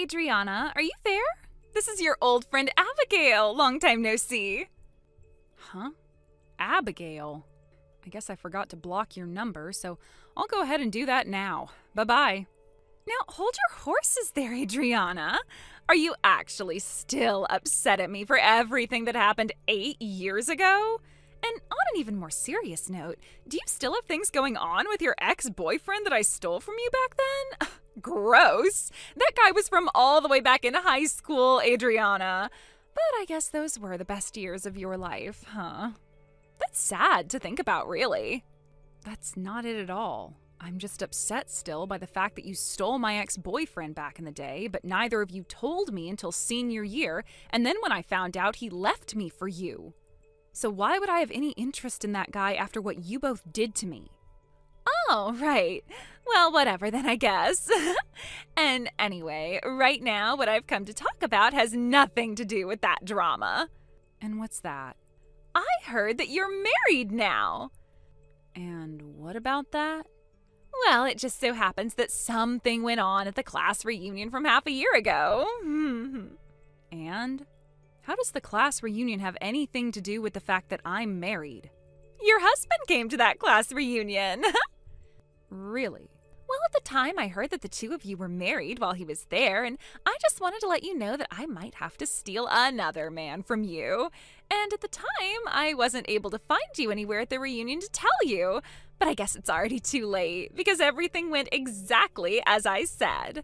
Adriana, are you there? This is your old friend Abigail. Long time no see. Huh? Abigail? I guess I forgot to block your number, so I'll go ahead and do that now. Bye-bye. Now, hold your horses there, Adriana. Are you actually still upset at me for everything that happened 8 years ago? And on an even more serious note, do you still have things going on with your ex-boyfriend that I stole from you back then? Gross. That guy was from all the way back in high school, Adriana. But I guess those were the best years of your life, huh? That's sad to think about, really. That's not it at all. I'm just upset still by the fact that you stole my ex-boyfriend back in the day, but neither of you told me until senior year, and then when I found out, he left me for you. So why would I have any interest in that guy after what you both did to me? Oh, right. Well, whatever then, I guess. And anyway, right now, what I've come to talk about has nothing to do with that drama. And what's that? I heard that you're married now. And what about that? Well, it just so happens that something went on at the class reunion from half a year ago. And? How does the class reunion have anything to do with the fact that I'm married? Your husband came to that class reunion. Really? Well, at the time, I heard that the two of you were married while he was there, and I just wanted to let you know that I might have to steal another man from you. And at the time, I wasn't able to find you anywhere at the reunion to tell you. But I guess it's already too late, because everything went exactly as I said.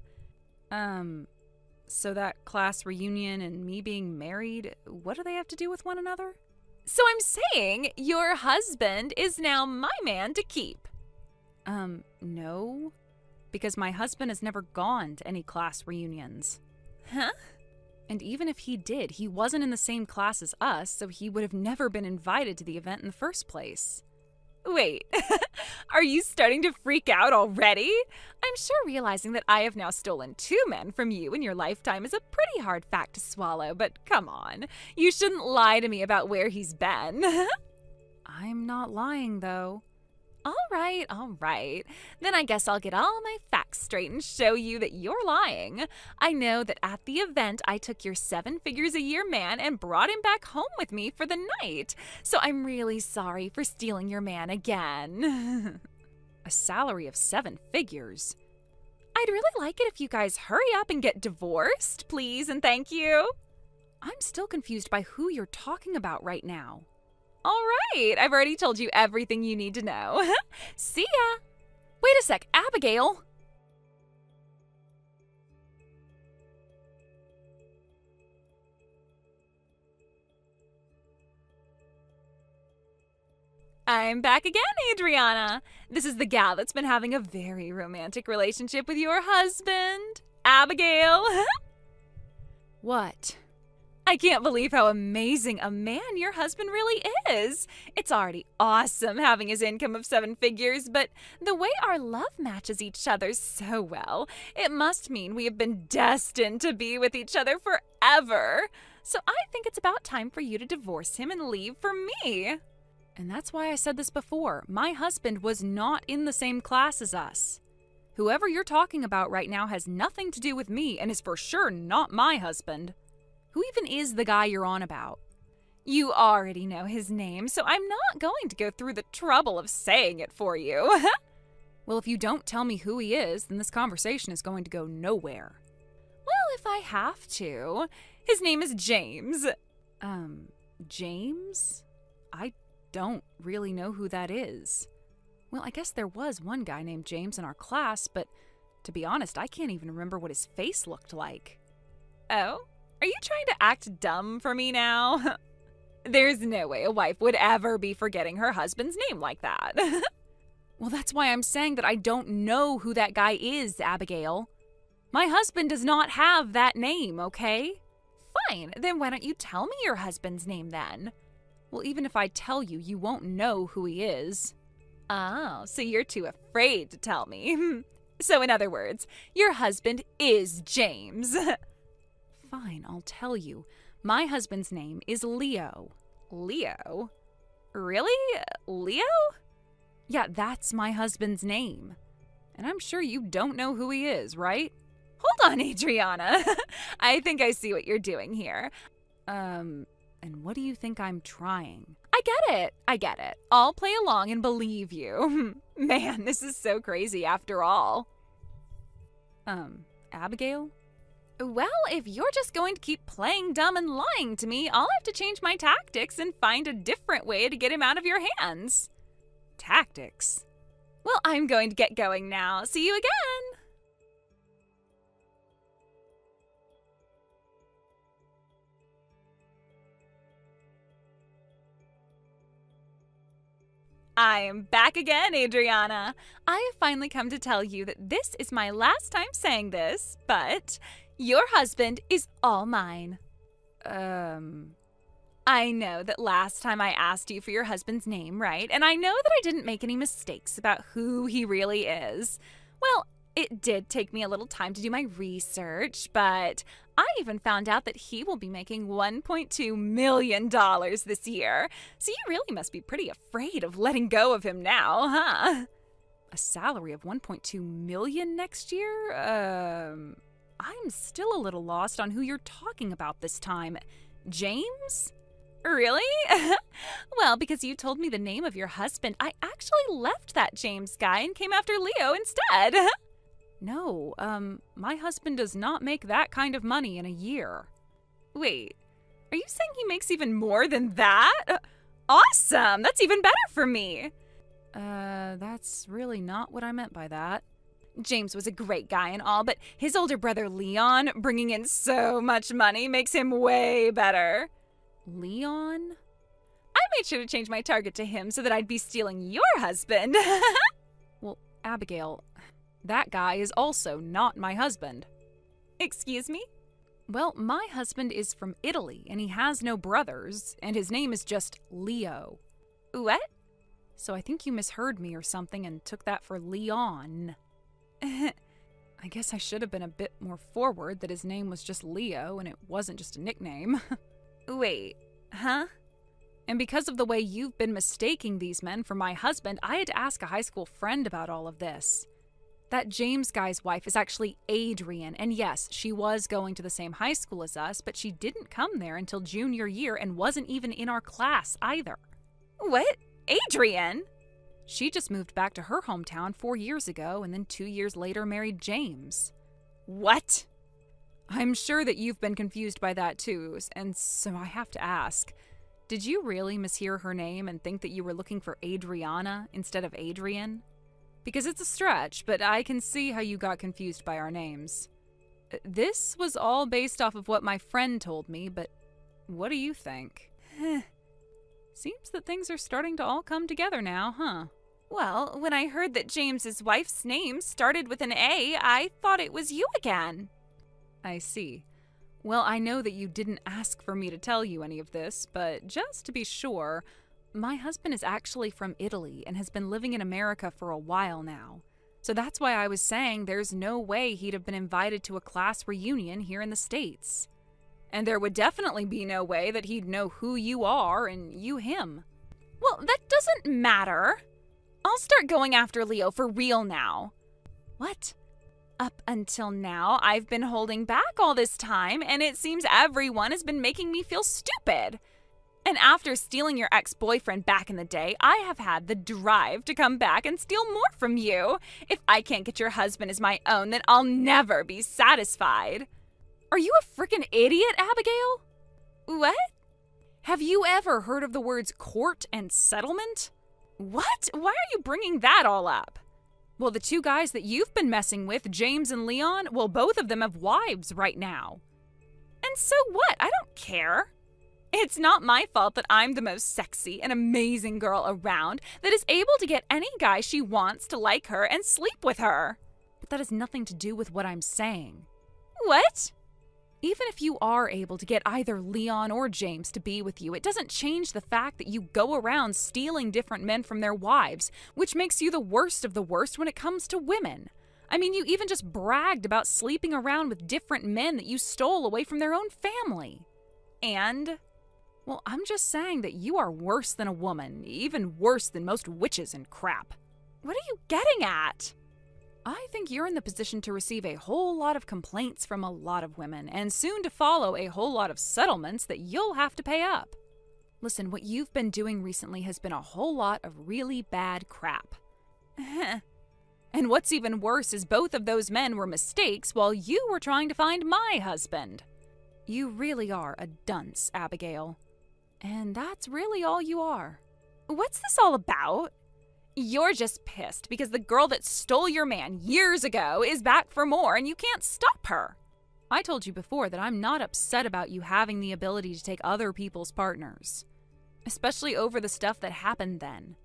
So that class reunion and me being married, what do they have to do with one another? So I'm saying your husband is now my man to keep. No, because my husband has never gone to any class reunions. Huh? And even if he did, he wasn't in the same class as us, so he would have never been invited to the event in the first place. Wait, are you starting to freak out already? I'm sure realizing that I have now stolen 2 men from you in your lifetime is a pretty hard fact to swallow, but come on, you shouldn't lie to me about where he's been. I'm not lying, though. All right. Then I guess I'll get all my facts straight and show you that you're lying. I know that at the event, I took your 7-figures-a-year man and brought him back home with me for the night. So I'm really sorry for stealing your man again. A salary of 7 figures? I'd really like it if you guys hurry up and get divorced, please and thank you. I'm still confused by who you're talking about right now. All right, I've already told you everything you need to know. See ya! Wait a sec, Abigail! I'm back again, Adriana. This is the gal that's been having a very romantic relationship with your husband, Abigail. What? I can't believe how amazing a man your husband really is. It's already awesome having his income of 7 figures, but the way our love matches each other so well, it must mean we have been destined to be with each other forever. So I think it's about time for you to divorce him and leave for me. And that's why I said this before. My husband was not in the same class as us. Whoever you're talking about right now has nothing to do with me and is for sure not my husband. Who even is the guy you're on about? You already know his name, so I'm not going to go through the trouble of saying it for you. Well, if you don't tell me who he is, then this conversation is going to go nowhere. Well, if I have to. His name is James. James? I don't really know who that is. Well, I guess there was one guy named James in our class, but to be honest, I can't even remember what his face looked like. Oh? Are you trying to act dumb for me now? There's no way a wife would ever be forgetting her husband's name like that. Well, that's why I'm saying that I don't know who that guy is, Abigail. My husband does not have that name, okay? Fine, then why don't you tell me your husband's name then? Well, even if I tell you, you won't know who he is. Oh, so you're too afraid to tell me. So in other words, your husband is James. Fine, I'll tell you. My husband's name is Leo. Leo? Really? Leo? Yeah, that's my husband's name. And I'm sure you don't know who he is, right? Hold on, Adriana. I think I see what you're doing here. And what do you think I'm trying? I get it. I'll play along and believe you. Man, this is so crazy after all. Abigail? Well, if you're just going to keep playing dumb and lying to me, I'll have to change my tactics and find a different way to get him out of your hands. Tactics? Well, I'm going to get going now. See you again! I am back again, Adriana. I have finally come to tell you that this is my last time saying this, but your husband is all mine. I know that last time I asked you for your husband's name, right? And I know that I didn't make any mistakes about who he really is. Well, it did take me a little time to do my research, but I even found out that he will be making $1.2 million this year. So you really must be pretty afraid of letting go of him now, huh? A salary of $1.2 million next year? I'm still a little lost on who you're talking about this time. James? Really? Well, because you told me the name of your husband, I actually left that James guy and came after Leo instead. No, my husband does not make that kind of money in a year. Wait, are you saying he makes even more than that? Awesome! That's even better for me! That's really not what I meant by that. James was a great guy and all, but his older brother Leon, bringing in so much money, makes him way better. Leon? I made sure to change my target to him so that I'd be stealing your husband. Well, Abigail, that guy is also not my husband. Excuse me? Well, my husband is from Italy, and he has no brothers, and his name is just Leo. What? So I think you misheard me or something and took that for Leon. I guess I should have been a bit more forward that his name was just Leo and it wasn't just a nickname. Wait, huh? And because of the way you've been mistaking these men for my husband, I had to ask a high school friend about all of this. That James guy's wife is actually Adrian, and yes, she was going to the same high school as us, but she didn't come there until junior year and wasn't even in our class either. What? Adrian? She just moved back to her hometown 4 years ago and then 2 years later married James. What? I'm sure that you've been confused by that too, and so I have to ask, did you really mishear her name and think that you were looking for Adriana instead of Adrian? Because it's a stretch, but I can see how you got confused by our names. This was all based off of what my friend told me, but what do you think? Seems that things are starting to all come together now, huh? Well, when I heard that James's wife's name started with an A, I thought it was you again. I see. Well, I know that you didn't ask for me to tell you any of this, but just to be sure, my husband is actually from Italy and has been living in America for a while now. So that's why I was saying there's no way he'd have been invited to a class reunion here in the States. And there would definitely be no way that he'd know who you are and you him. Well, that doesn't matter. I'll start going after Leo for real now. What? Up until now, I've been holding back all this time, and it seems everyone has been making me feel stupid. And after stealing your ex-boyfriend back in the day, I have had the drive to come back and steal more from you. If I can't get your husband as my own, then I'll never be satisfied. Are you a frickin' idiot, Abigail? What? Have you ever heard of the words court and settlement? What? Why are you bringing that all up? Well, the two guys that you've been messing with, James and Leon, well, both of them have wives right now. And so what? I don't care. It's not my fault that I'm the most sexy and amazing girl around that is able to get any guy she wants to like her and sleep with her. But that has nothing to do with what I'm saying. What? Even if you are able to get either Leon or James to be with you, it doesn't change the fact that you go around stealing different men from their wives, which makes you the worst of the worst when it comes to women. I mean, you even just bragged about sleeping around with different men that you stole away from their own family. And, well, I'm just saying that you are worse than a woman, even worse than most witches and crap. What are you getting at? I think you're in the position to receive a whole lot of complaints from a lot of women, and soon to follow a whole lot of settlements that you'll have to pay up. Listen, what you've been doing recently has been a whole lot of really bad crap. And what's even worse is both of those men were mistakes while you were trying to find my husband. You really are a dunce, Abigail. And that's really all you are. What's this all about? You're just pissed because the girl that stole your man years ago is back for more and you can't stop her. I told you before that I'm not upset about you having the ability to take other people's partners, especially over the stuff that happened then.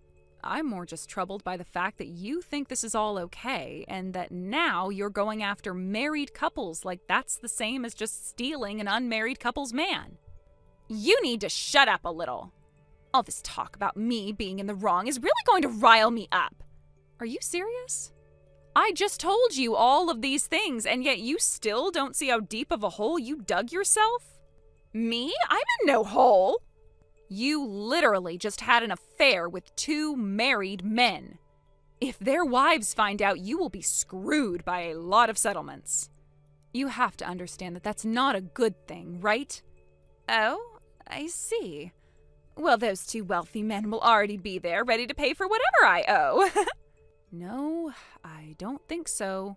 I'm more just troubled by the fact that you think this is all okay and that now you're going after married couples like that's the same as just stealing an unmarried couple's man. You need to shut up a little. All this talk about me being in the wrong is really going to rile me up. Are you serious? I just told you all of these things, and yet you still don't see how deep of a hole you dug yourself? Me? I'm in no hole. You literally just had an affair with 2 married men. If their wives find out, you will be screwed by a lot of settlements. You have to understand that that's not a good thing, right? Oh, I see. Well, those 2 wealthy men will already be there, ready to pay for whatever I owe. No, I don't think so.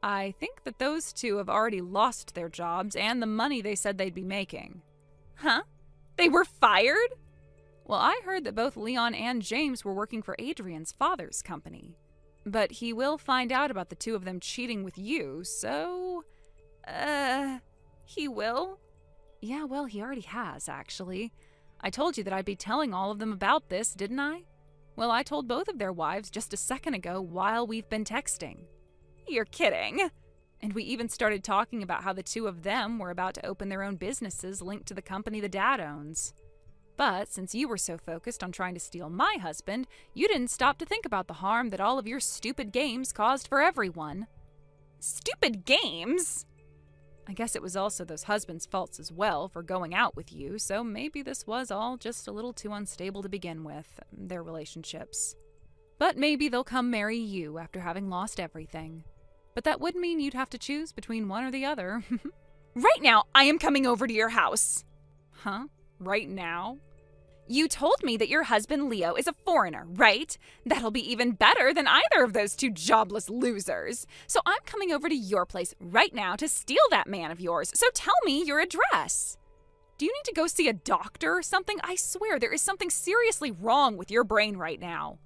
I think that those 2 have already lost their jobs and the money they said they'd be making. Huh? They were fired? Well, I heard that both Leon and James were working for Adrian's father's company. But he will find out about the 2 of them cheating with you, so... he will? Yeah, well, he already has, actually. I told you that I'd be telling all of them about this, didn't I? Well, I told both of their wives just a second ago while we've been texting. You're kidding. And we even started talking about how the 2 of them were about to open their own businesses linked to the company the dad owns. But since you were so focused on trying to steal my husband, you didn't stop to think about the harm that all of your stupid games caused for everyone. Stupid games? I guess it was also those husbands' faults as well for going out with you, so maybe this was all just a little too unstable to begin with, their relationships. But maybe they'll come marry you after having lost everything. But that would mean you'd have to choose between one or the other. Right now, I am coming over to your house. Huh? Right now? You told me that your husband Leo is a foreigner, right? That'll be even better than either of those 2 jobless losers. So I'm coming over to your place right now to steal that man of yours. So tell me your address. Do you need to go see a doctor or something? I swear there is something seriously wrong with your brain right now.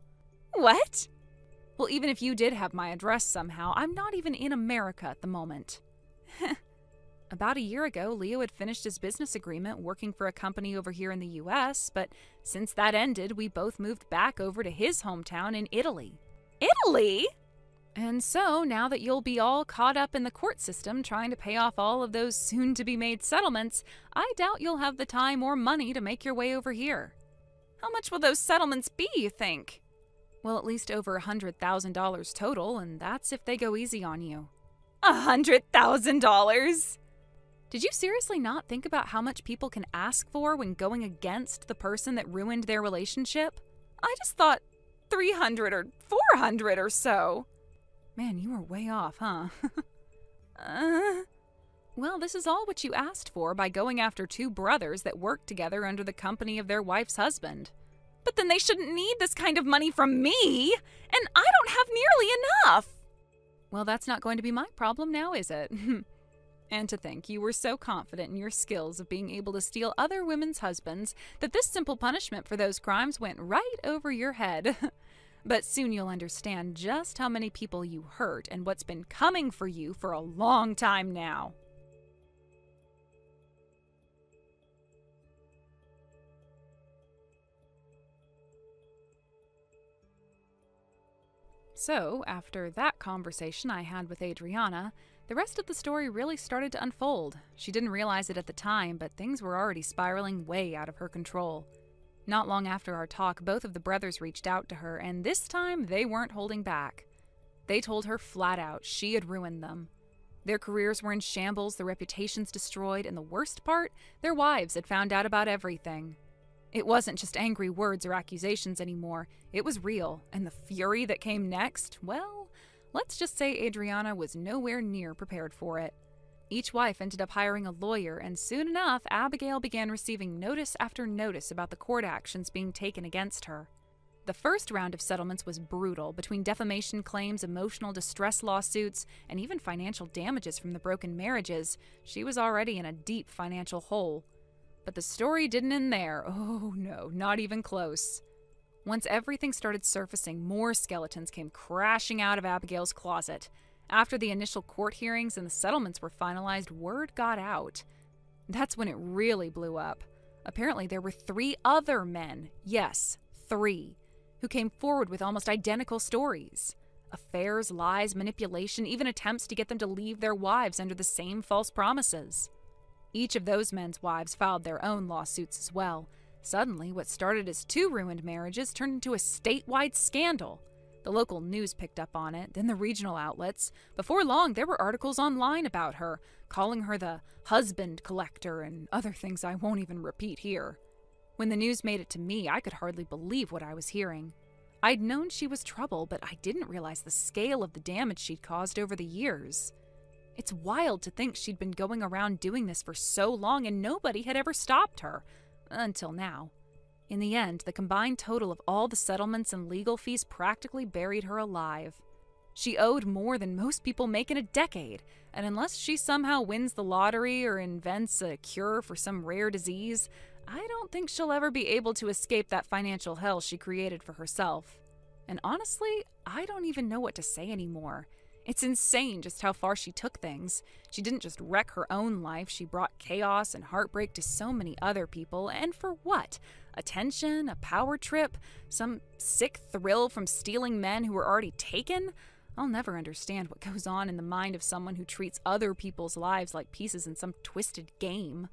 What? Well, even if you did have my address somehow, I'm not even in America at the moment. About a year ago, Leo had finished his business agreement working for a company over here in the US, but since that ended, we both moved back over to his hometown in Italy. Italy? And so, now that you'll be all caught up in the court system trying to pay off all of those soon-to-be-made settlements, I doubt you'll have the time or money to make your way over here. How much will those settlements be, you think? Well, at least over $100,000 total, and that's if they go easy on you. $100,000? Did you seriously not think about how much people can ask for when going against the person that ruined their relationship? I just thought 300 or 400 or so. Man, you were way off, huh? Well, this is all what you asked for by going after 2 brothers that worked together under the company of their wife's husband. But then they shouldn't need this kind of money from me, and I don't have nearly enough. Well, that's not going to be my problem now, is it? And to think you were so confident in your skills of being able to steal other women's husbands that this simple punishment for those crimes went right over your head. But soon you'll understand just how many people you hurt and what's been coming for you for a long time now. So, after that conversation I had with Adriana, the rest of the story really started to unfold. She didn't realize it at the time, but things were already spiraling way out of her control. Not long after our talk, both of the brothers reached out to her, and this time they weren't holding back. They told her flat out she had ruined them. Their careers were in shambles, their reputations destroyed, and the worst part, their wives had found out about everything. It wasn't just angry words or accusations anymore. It was real, and the fury that came next, well, Let's just say Adriana was nowhere near prepared for it. Each wife ended up hiring a lawyer, and soon enough, Abigail began receiving notice after notice about the court actions being taken against her. The first round of settlements was brutal, between defamation claims, emotional distress lawsuits, and even financial damages from the broken marriages. She was already in a deep financial hole. But the story didn't end there. Oh no, not even close. Once everything started surfacing, more skeletons came crashing out of Abigail's closet. After the initial court hearings and the settlements were finalized, word got out. That's when it really blew up. Apparently there were 3 other men, yes, 3, who came forward with almost identical stories. Affairs, lies, manipulation, even attempts to get them to leave their wives under the same false promises. Each of those men's wives filed their own lawsuits as well. Suddenly, what started as 2 ruined marriages turned into a statewide scandal. The local news picked up on it, then the regional outlets. Before long, there were articles online about her, calling her the husband collector and other things I won't even repeat here. When the news made it to me, I could hardly believe what I was hearing. I'd known she was trouble, but I didn't realize the scale of the damage she'd caused over the years. It's wild to think she'd been going around doing this for so long and nobody had ever stopped her. Until now. In the end, the combined total of all the settlements and legal fees practically buried her alive. She owed more than most people make in a decade, and unless she somehow wins the lottery or invents a cure for some rare disease, I don't think she'll ever be able to escape that financial hell she created for herself. And honestly, I don't even know what to say anymore. It's insane just how far she took things. She didn't just wreck her own life, she brought chaos and heartbreak to so many other people, and for what? Attention? A power trip? Some sick thrill from stealing men who were already taken? I'll never understand what goes on in the mind of someone who treats other people's lives like pieces in some twisted game.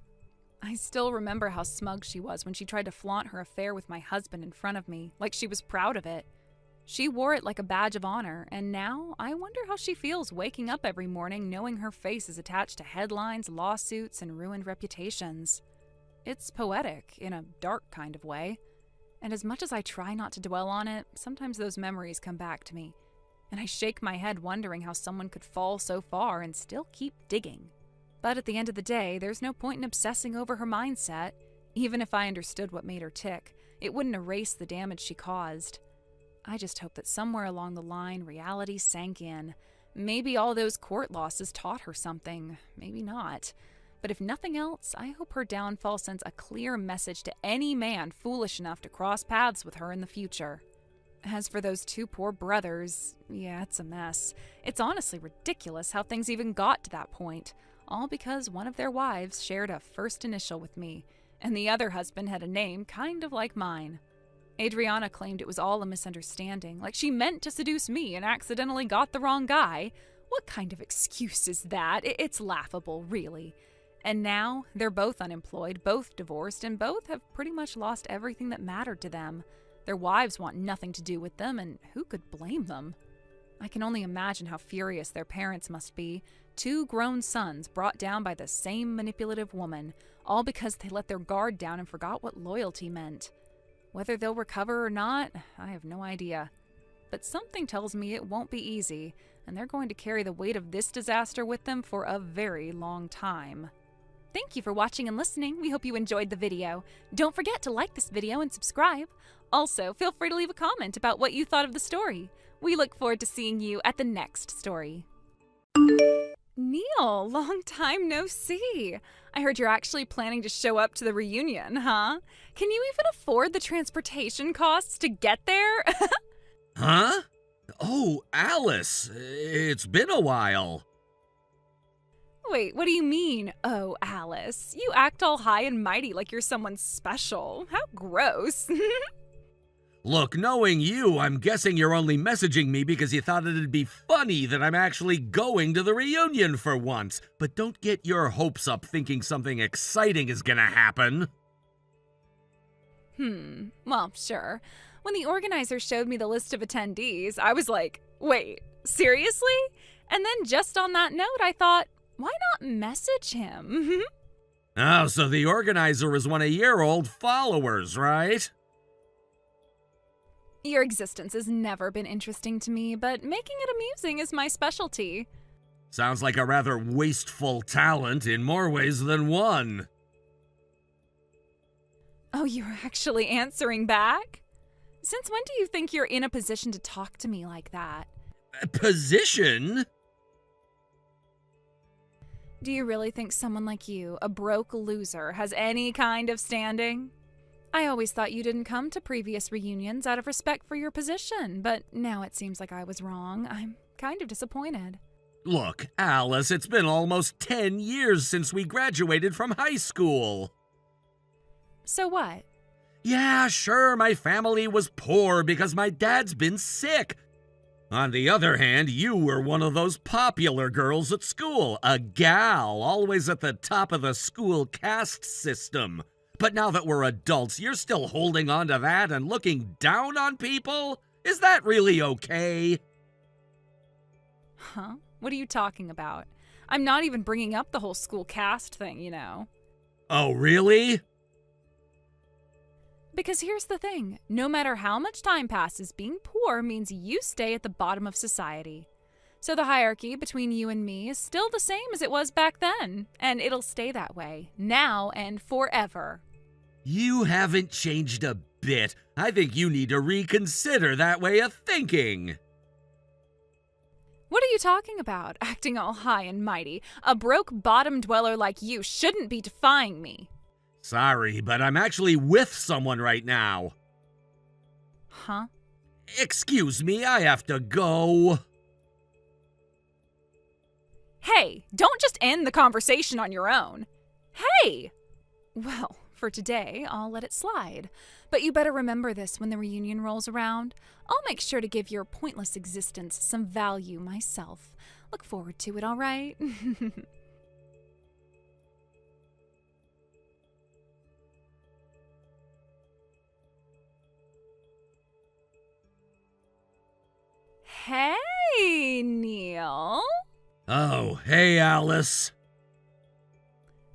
I still remember how smug she was when she tried to flaunt her affair with my husband in front of me, like she was proud of it. She wore it like a badge of honor, and now I wonder how she feels waking up every morning knowing her face is attached to headlines, lawsuits, and ruined reputations. It's poetic, in a dark kind of way. And as much as I try not to dwell on it, sometimes those memories come back to me, and I shake my head wondering how someone could fall so far and still keep digging. But at the end of the day, there's no point in obsessing over her mindset. Even if I understood what made her tick, it wouldn't erase the damage she caused. I just hope that somewhere along the line, reality sank in. Maybe all those court losses taught her something. Maybe not. But if nothing else, I hope her downfall sends a clear message to any man foolish enough to cross paths with her in the future. As for those 2 poor brothers, yeah, it's a mess. It's honestly ridiculous how things even got to that point. All because one of their wives shared a first initial with me, and the other husband had a name kind of like mine. Adriana claimed it was all a misunderstanding, like she meant to seduce me and accidentally got the wrong guy. What kind of excuse is that? It's laughable, really. And now, they're both unemployed, both divorced, and both have pretty much lost everything that mattered to them. Their wives want nothing to do with them, and who could blame them? I can only imagine how furious their parents must be. 2 grown sons brought down by the same manipulative woman, all because they let their guard down and forgot what loyalty meant. Whether they'll recover or not, I have no idea. But something tells me it won't be easy, and they're going to carry the weight of this disaster with them for a very long time. Thank you for watching and listening. We hope you enjoyed the video. Don't forget to like this video and subscribe. Also, feel free to leave a comment about what you thought of the story. We look forward to seeing you at the next story. Neil, long time no see. I heard you're actually planning to show up to the reunion, huh? Can you even afford the transportation costs to get there? Huh? Oh, Alice, it's been a while. Wait, what do you mean, oh, Alice? You act all high and mighty like you're someone special. How gross. Look, knowing you, I'm guessing you're only messaging me because you thought it'd be funny that I'm actually going to the reunion for once. But don't get your hopes up thinking something exciting is gonna happen. Well, sure. When the organizer showed me the list of attendees, I was like, wait, seriously? And then just on that note, I thought, why not message him? Oh, so the organizer is one of your old followers, right? Your existence has never been interesting to me, but making it amusing is my specialty. Sounds like a rather wasteful talent in more ways than one. Oh, you're actually answering back? Since when do you think you're in a position to talk to me like that? Position? Do you really think someone like you, a broke loser, has any kind of standing? I always thought you didn't come to previous reunions out of respect for your position, but now it seems like I was wrong. I'm kind of disappointed. Look, Alice, it's been almost 10 years since we graduated from high school. So what? Yeah, sure, my family was poor because my dad's been sick. On the other hand, you were one of those popular girls at school, a gal, always at the top of the school caste system. But now that we're adults, you're still holding on to that and looking down on people? Is that really okay? Huh? What are you talking about? I'm not even bringing up the whole school caste thing, you know. Oh, really? Because here's the thing, no matter how much time passes, being poor means you stay at the bottom of society. So the hierarchy between you and me is still the same as it was back then, and it'll stay that way, now and forever. You haven't changed a bit. I think you need to reconsider that way of thinking. What are you talking about, acting all high and mighty? A broke bottom dweller like you shouldn't be defying me. Sorry, but I'm actually with someone right now. Huh? Excuse me, I have to go. Hey, don't just end the conversation on your own. Hey! Well, for today, I'll let it slide. But you better remember this when the reunion rolls around. I'll make sure to give your pointless existence some value myself. Look forward to it, all right? Hey, Neil. Oh, hey, Alice.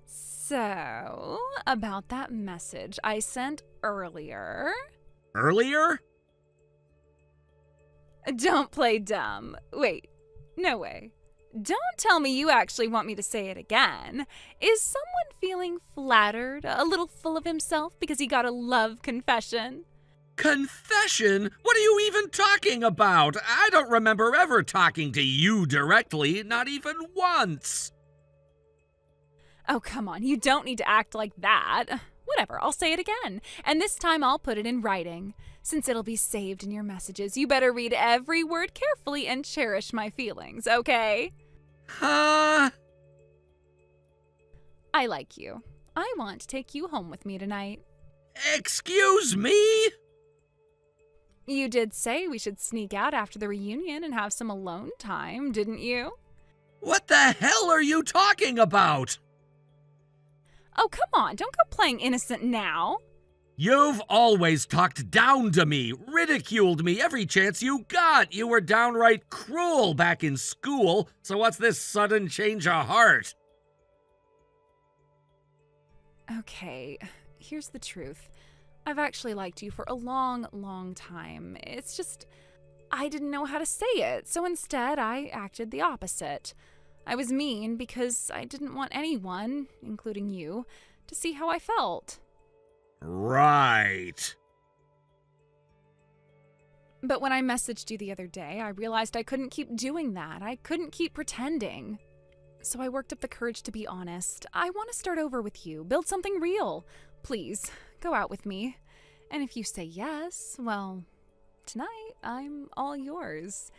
So, about that message I sent earlier. Earlier? Don't play dumb. Wait, no way. Don't tell me you actually want me to say it again. Is someone feeling flattered, a little full of himself because he got a love confession? Confession? What are you even talking about? I don't remember ever talking to you directly, not even once. Oh, come on, you don't need to act like that. Whatever, I'll say it again. And this time I'll put it in writing. Since it'll be saved in your messages, you better read every word carefully and cherish my feelings, okay? Huh? I like you. I want to take you home with me tonight. Excuse me? You did say we should sneak out after the reunion and have some alone time, didn't you? What the hell are you talking about? Oh, come on, don't go playing innocent now. You've always talked down to me, ridiculed me every chance you got. You were downright cruel back in school, so what's this sudden change of heart? Okay, here's the truth. I've actually liked you for a long, long time. It's just, I didn't know how to say it, so instead I acted the opposite. I was mean because I didn't want anyone, including you, to see how I felt. Right. But when I messaged you the other day, I realized I couldn't keep doing that. I couldn't keep pretending. So I worked up the courage to be honest. I want to start over with you, build something real. Please, go out with me. And if you say yes, well, tonight I'm all yours.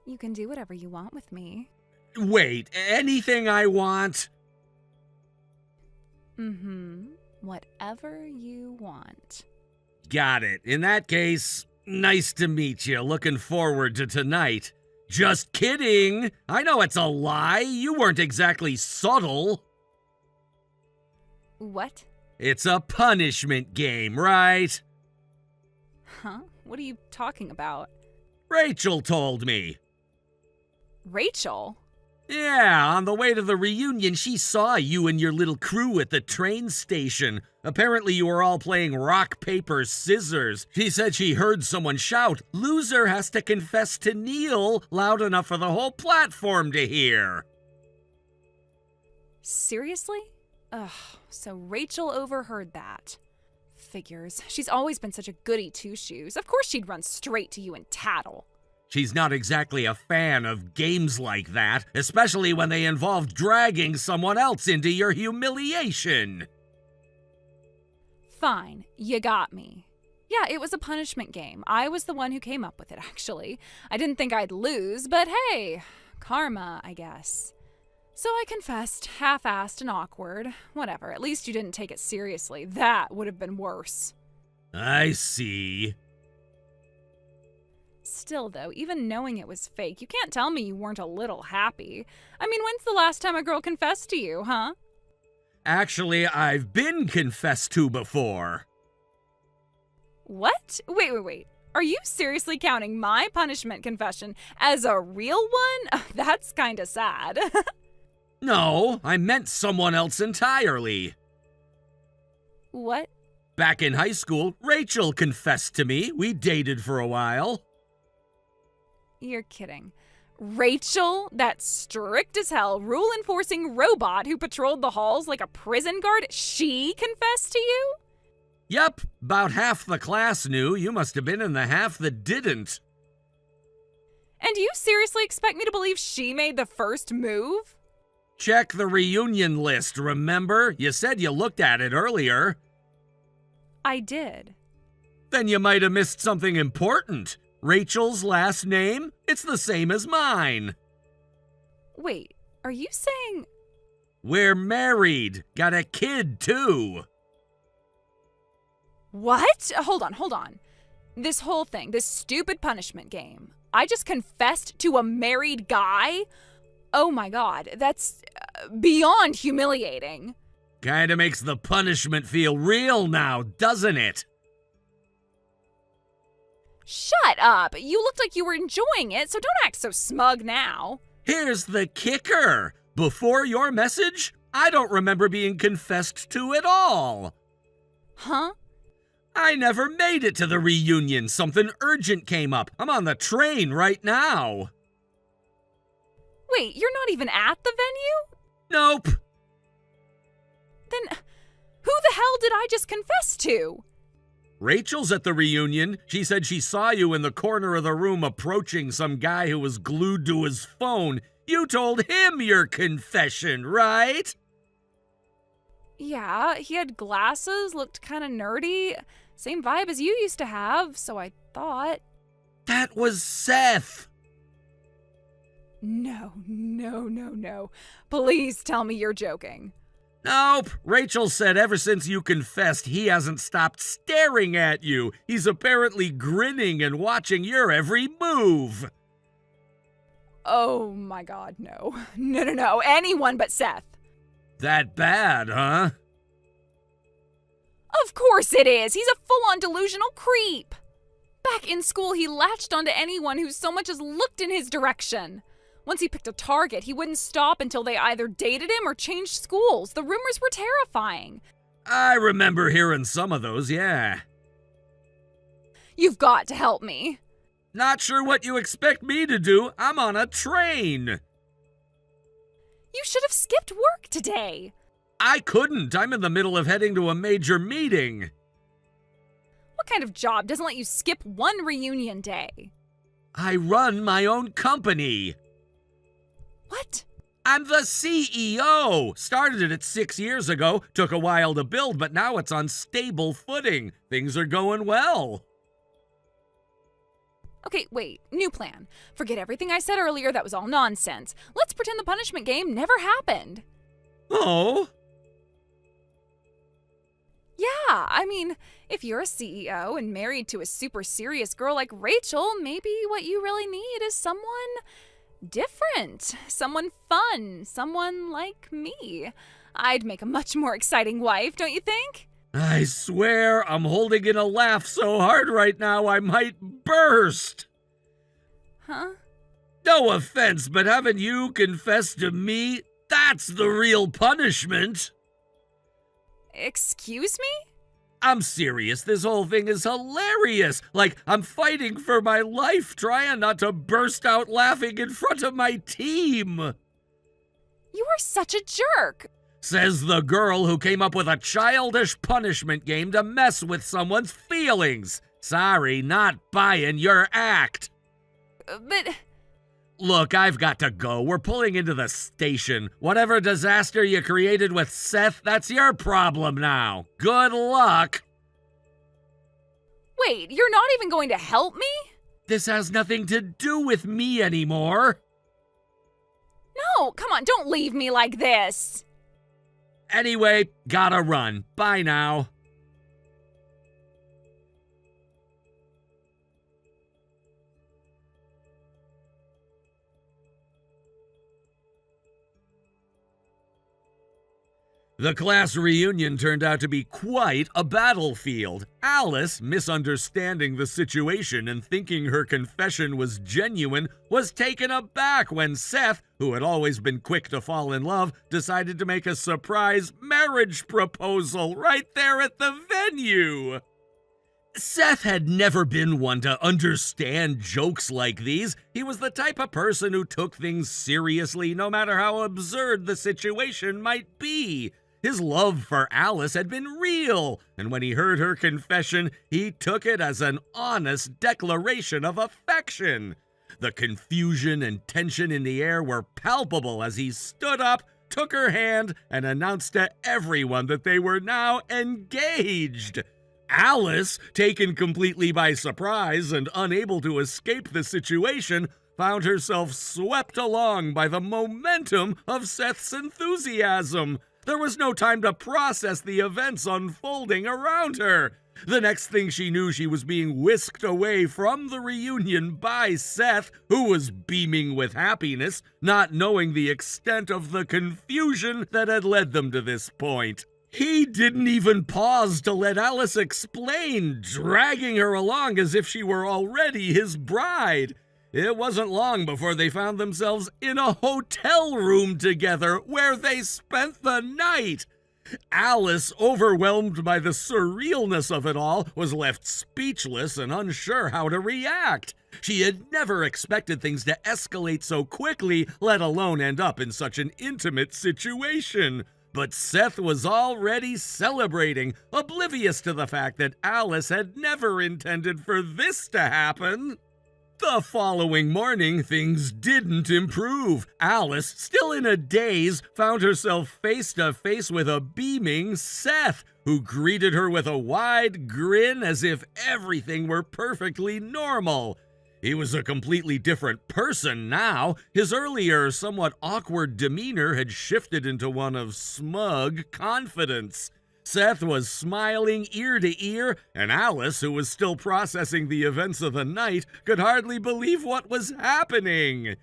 You can do whatever you want with me. Wait, anything I want? Whatever you want. Got it. In that case, nice to meet you. Looking forward to tonight. Just kidding. I know it's a lie. You weren't exactly subtle. What? It's a punishment game, right? Huh? What are you talking about? Rachel told me. Rachel? Yeah, on the way to the reunion, she saw you and your little crew at the train station. Apparently, you were all playing rock, paper, scissors. She said she heard someone shout, "Loser has to confess to Neil," loud enough for the whole platform to hear. Seriously? Ugh, so Rachel overheard that. Figures. She's always been such a goody two-shoes. Of course she'd run straight to you and tattle. She's not exactly a fan of games like that, especially when they involve dragging someone else into your humiliation. Fine, you got me. Yeah, it was a punishment game. I was the one who came up with it, actually. I didn't think I'd lose, but hey, karma, I guess. So I confessed, half-assed and awkward. Whatever, at least you didn't take it seriously. That would have been worse. I see. Still, though, even knowing it was fake, you can't tell me you weren't a little happy. I mean, when's the last time a girl confessed to you, huh? Actually, I've been confessed to before. What? Wait. Are you seriously counting my punishment confession as a real one? That's kinda sad. No, I meant someone else entirely. What? Back in high school, Rachel confessed to me. We dated for a while. You're kidding. Rachel, that strict as hell, rule-enforcing robot who patrolled the halls like a prison guard, she confessed to you? Yep, about half the class knew. You must have been in the half that didn't. And you seriously expect me to believe she made the first move? Check the reunion list, remember? You said you looked at it earlier. I did. Then you might have missed something important. Rachel's last name? It's the same as mine. Wait, are you saying... We're married. Got a kid, too. What? Hold on. This whole thing, this stupid punishment game. I just confessed to a married guy? Oh my god, that's beyond humiliating. Kinda makes the punishment feel real now, doesn't it? Shut up! You looked like you were enjoying it, so don't act so smug now. Here's the kicker. Before your message, I don't remember being confessed to at all. Huh? I never made it to the reunion. Something urgent came up. I'm on the train right now. Wait, you're not even at the venue? Nope. Then who the hell did I just confess to? Rachel's at the reunion. She said she saw you in the corner of the room approaching some guy who was glued to his phone. You told him your confession, right? Yeah, he had glasses, looked kind of nerdy. Same vibe as you used to have, so I thought. That was Seth. No. Please tell me you're joking. Nope. Rachel said ever since you confessed, he hasn't stopped staring at you. He's apparently grinning and watching your every move. Oh my god, no. No. Anyone but Seth. That bad, huh? Of course it is. He's a full-on delusional creep. Back in school, he latched onto anyone who so much as looked in his direction. Once he picked a target, he wouldn't stop until they either dated him or changed schools. The rumors were terrifying. I remember hearing some of those, yeah. You've got to help me. Not sure what you expect me to do. I'm on a train. You should have skipped work today. I couldn't. I'm in the middle of heading to a major meeting. What kind of job doesn't let you skip one reunion day? I run my own company. What? I'm the CEO. Started it 6 years ago. Took a while to build, but now it's on stable footing. Things are going well. Okay, wait. New plan. Forget everything I said earlier. That was all nonsense. Let's pretend the punishment game never happened. Oh? Yeah, I mean, if you're a CEO and married to a super serious girl like Rachel, maybe what you really need is someone different, someone fun, someone like me. I'd make a much more exciting wife, don't you think? I swear I'm holding in a laugh so hard right now I might burst. Huh? No offense, but haven't you confessed to me? That's the real punishment. Excuse me? I'm serious, this whole thing is hilarious. Like, I'm fighting for my life, trying not to burst out laughing in front of my team. You are such a jerk. Says the girl who came up with a childish punishment game to mess with someone's feelings. Sorry, not buying your act. But... Look, I've got to go. We're pulling into the station. Whatever disaster you created with Seth, that's your problem now. Good luck. Wait, you're not even going to help me? This has nothing to do with me anymore. No, come on, don't leave me like this. Anyway, gotta run. Bye now. The class reunion turned out to be quite a battlefield. Alice, misunderstanding the situation and thinking her confession was genuine, was taken aback when Seth, who had always been quick to fall in love, decided to make a surprise marriage proposal right there at the venue. Seth had never been one to understand jokes like these. He was the type of person who took things seriously no matter how absurd the situation might be. His love for Alice had been real, and when he heard her confession, he took it as an honest declaration of affection. The confusion and tension in the air were palpable as he stood up, took her hand, and announced to everyone that they were now engaged. Alice, taken completely by surprise and unable to escape the situation, found herself swept along by the momentum of Seth's enthusiasm. There was no time to process the events unfolding around her. The next thing she knew, she was being whisked away from the reunion by Seth, who was beaming with happiness, not knowing the extent of the confusion that had led them to this point. He didn't even pause to let Alice explain, dragging her along as if she were already his bride. It wasn't long before they found themselves in a hotel room together where they spent the night. Alice, overwhelmed by the surrealness of it all, was left speechless and unsure how to react. She had never expected things to escalate so quickly, let alone end up in such an intimate situation. But Seth was already celebrating, oblivious to the fact that Alice had never intended for this to happen. The following morning, things didn't improve. Alice, still in a daze, found herself face to face with a beaming Seth, who greeted her with a wide grin as if everything were perfectly normal. He was a completely different person now. His earlier, somewhat awkward demeanor had shifted into one of smug confidence. Seth was smiling ear to ear, and Alice, who was still processing the events of the night, could hardly believe what was happening.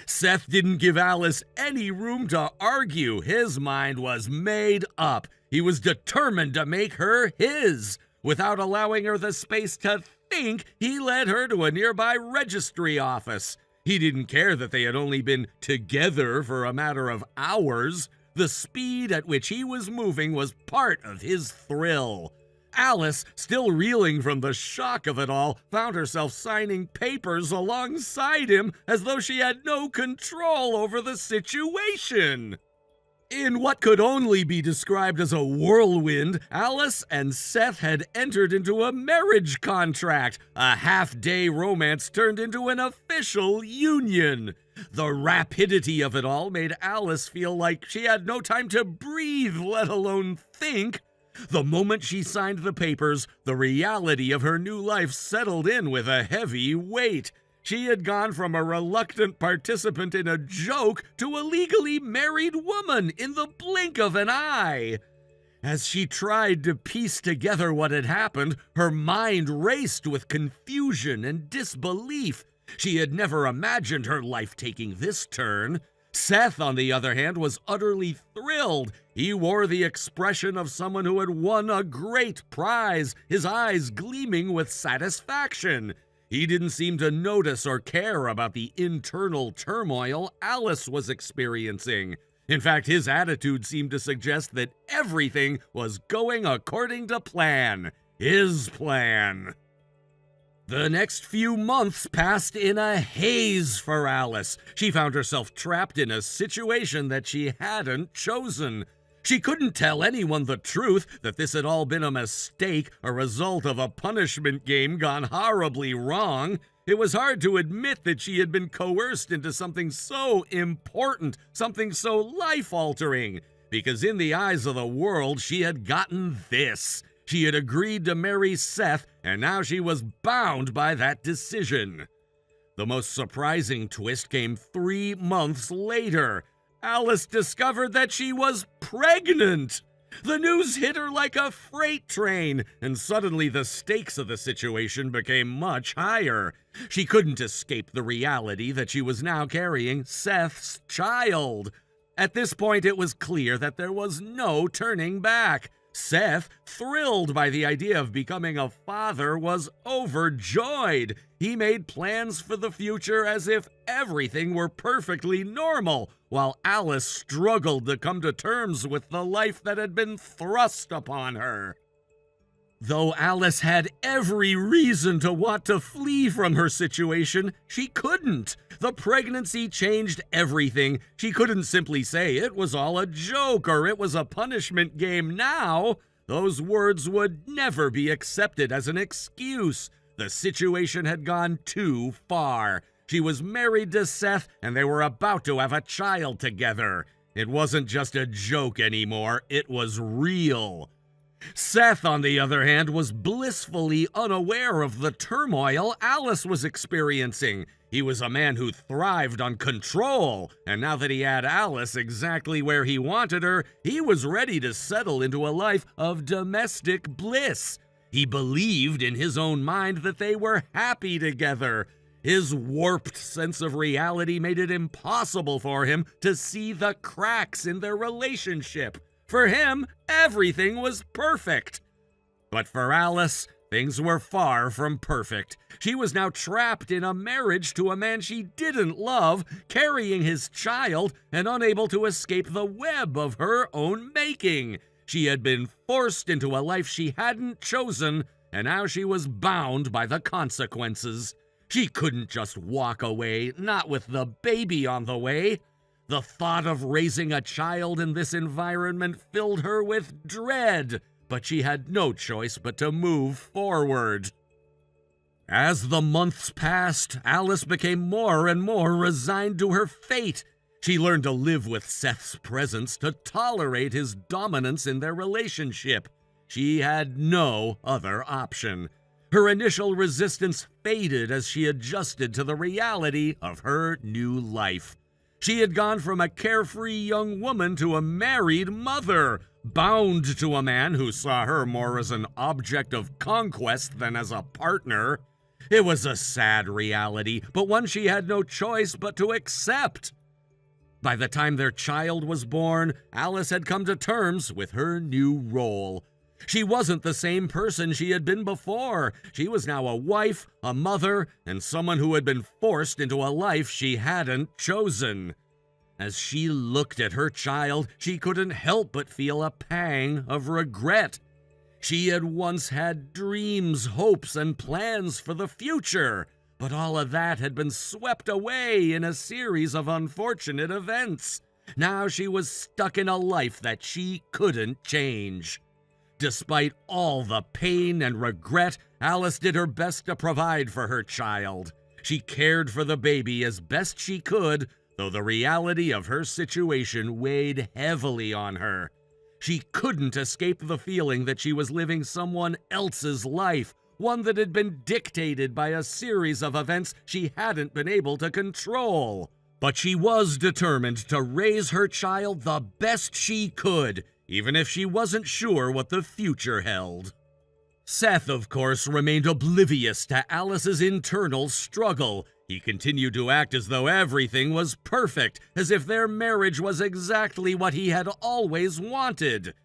Seth didn't give Alice any room to argue. His mind was made up. He was determined to make her his. Without allowing her the space to think, he led her to a nearby registry office. He didn't care that they had only been together for a matter of hours. The speed at which he was moving was part of his thrill. Alice, still reeling from the shock of it all, found herself signing papers alongside him as though she had no control over the situation. In what could only be described as a whirlwind, Alice and Seth had entered into a marriage contract. A half-day romance turned into an official union. The rapidity of it all made Alice feel like she had no time to breathe, let alone think. The moment she signed the papers, the reality of her new life settled in with a heavy weight. She had gone from a reluctant participant in a joke to a legally married woman in the blink of an eye. As she tried to piece together what had happened, her mind raced with confusion and disbelief. She had never imagined her life taking this turn. Seth, on the other hand, was utterly thrilled. He wore the expression of someone who had won a great prize, his eyes gleaming with satisfaction. He didn't seem to notice or care about the internal turmoil Alice was experiencing. In fact, his attitude seemed to suggest that everything was going according to plan. His plan. The next few months passed in a haze for Alice. She found herself trapped in a situation that she hadn't chosen. She couldn't tell anyone the truth that this had all been a mistake, a result of a punishment game gone horribly wrong. It was hard to admit that she had been coerced into something so important, something so life-altering, because in the eyes of the world, she had gotten this. She had agreed to marry Seth, and now she was bound by that decision. The most surprising twist came 3 months later. Alice discovered that she was pregnant. The news hit her like a freight train, and suddenly the stakes of the situation became much higher. She couldn't escape the reality that she was now carrying Seth's child. At this point, it was clear that there was no turning back. Seth, thrilled by the idea of becoming a father, was overjoyed. He made plans for the future as if everything were perfectly normal, while Alice struggled to come to terms with the life that had been thrust upon her. Though Alice had every reason to want to flee from her situation, she couldn't. The pregnancy changed everything. She couldn't simply say it was all a joke or it was a punishment game now. Those words would never be accepted as an excuse. The situation had gone too far. She was married to Seth, and they were about to have a child together. It wasn't just a joke anymore, it was real. Seth, on the other hand, was blissfully unaware of the turmoil Alice was experiencing. He was a man who thrived on control, and now that he had Alice exactly where he wanted her, he was ready to settle into a life of domestic bliss. He believed in his own mind that they were happy together. His warped sense of reality made it impossible for him to see the cracks in their relationship. For him, everything was perfect. But for Alice, things were far from perfect. She was now trapped in a marriage to a man she didn't love, carrying his child, and unable to escape the web of her own making. She had been forced into a life she hadn't chosen, and now she was bound by the consequences. She couldn't just walk away, not with the baby on the way. The thought of raising a child in this environment filled her with dread, but she had no choice but to move forward. As the months passed, Alice became more and more resigned to her fate. She learned to live with Seth's presence, to tolerate his dominance in their relationship. She had no other option. Her initial resistance faded as she adjusted to the reality of her new life. She had gone from a carefree young woman to a married mother, bound to a man who saw her more as an object of conquest than as a partner. It was a sad reality, but one she had no choice but to accept. By the time their child was born, Alice had come to terms with her new role. She wasn't the same person she had been before. She was now a wife, a mother, and someone who had been forced into a life she hadn't chosen. As she looked at her child, she couldn't help but feel a pang of regret. She had once had dreams, hopes, and plans for the future, but all of that had been swept away in a series of unfortunate events. Now she was stuck in a life that she couldn't change. Despite all the pain and regret, Alice did her best to provide for her child. She cared for the baby as best she could, though the reality of her situation weighed heavily on her. She couldn't escape the feeling that she was living someone else's life, one that had been dictated by a series of events she hadn't been able to control. But she was determined to raise her child the best she could, even if she wasn't sure what the future held. Seth, of course, remained oblivious to Alice's internal struggle. He continued to act as though everything was perfect, as if their marriage was exactly what he had always wanted.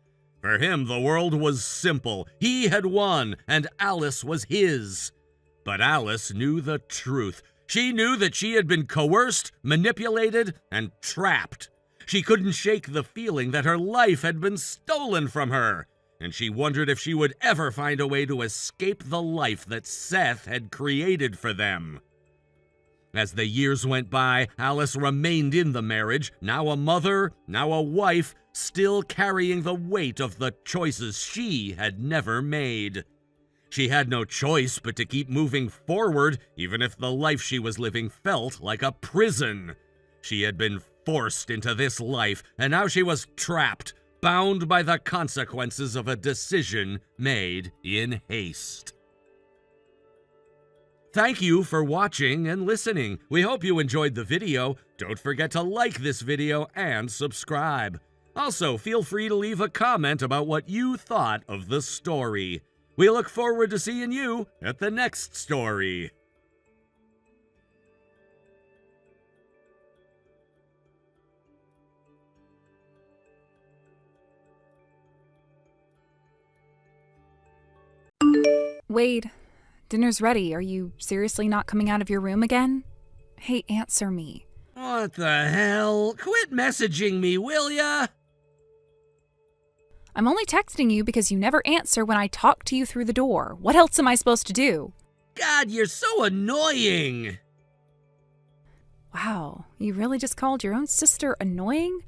For him, the world was simple. He had won, and Alice was his. But Alice knew the truth. She knew that she had been coerced, manipulated, and trapped. She couldn't shake the feeling that her life had been stolen from her, and she wondered if she would ever find a way to escape the life that Seth had created for them. As the years went by, Alice remained in the marriage, now a mother, now a wife, still carrying the weight of the choices she had never made. She had no choice but to keep moving forward, even if the life she was living felt like a prison. She had been forced into this life, and now she was trapped, bound by the consequences of a decision made in haste. Thank you for watching and listening. We hope you enjoyed the video. Don't forget to like this video and subscribe. Also, feel free to leave a comment about what you thought of the story. We look forward to seeing you at the next story. Wade, dinner's ready. Are you seriously not coming out of your room again? Hey, answer me. What the hell? Quit messaging me, will ya? I'm only texting you because you never answer when I talk to you through the door. What else am I supposed to do? God, you're so annoying. Wow, you really just called your own sister annoying?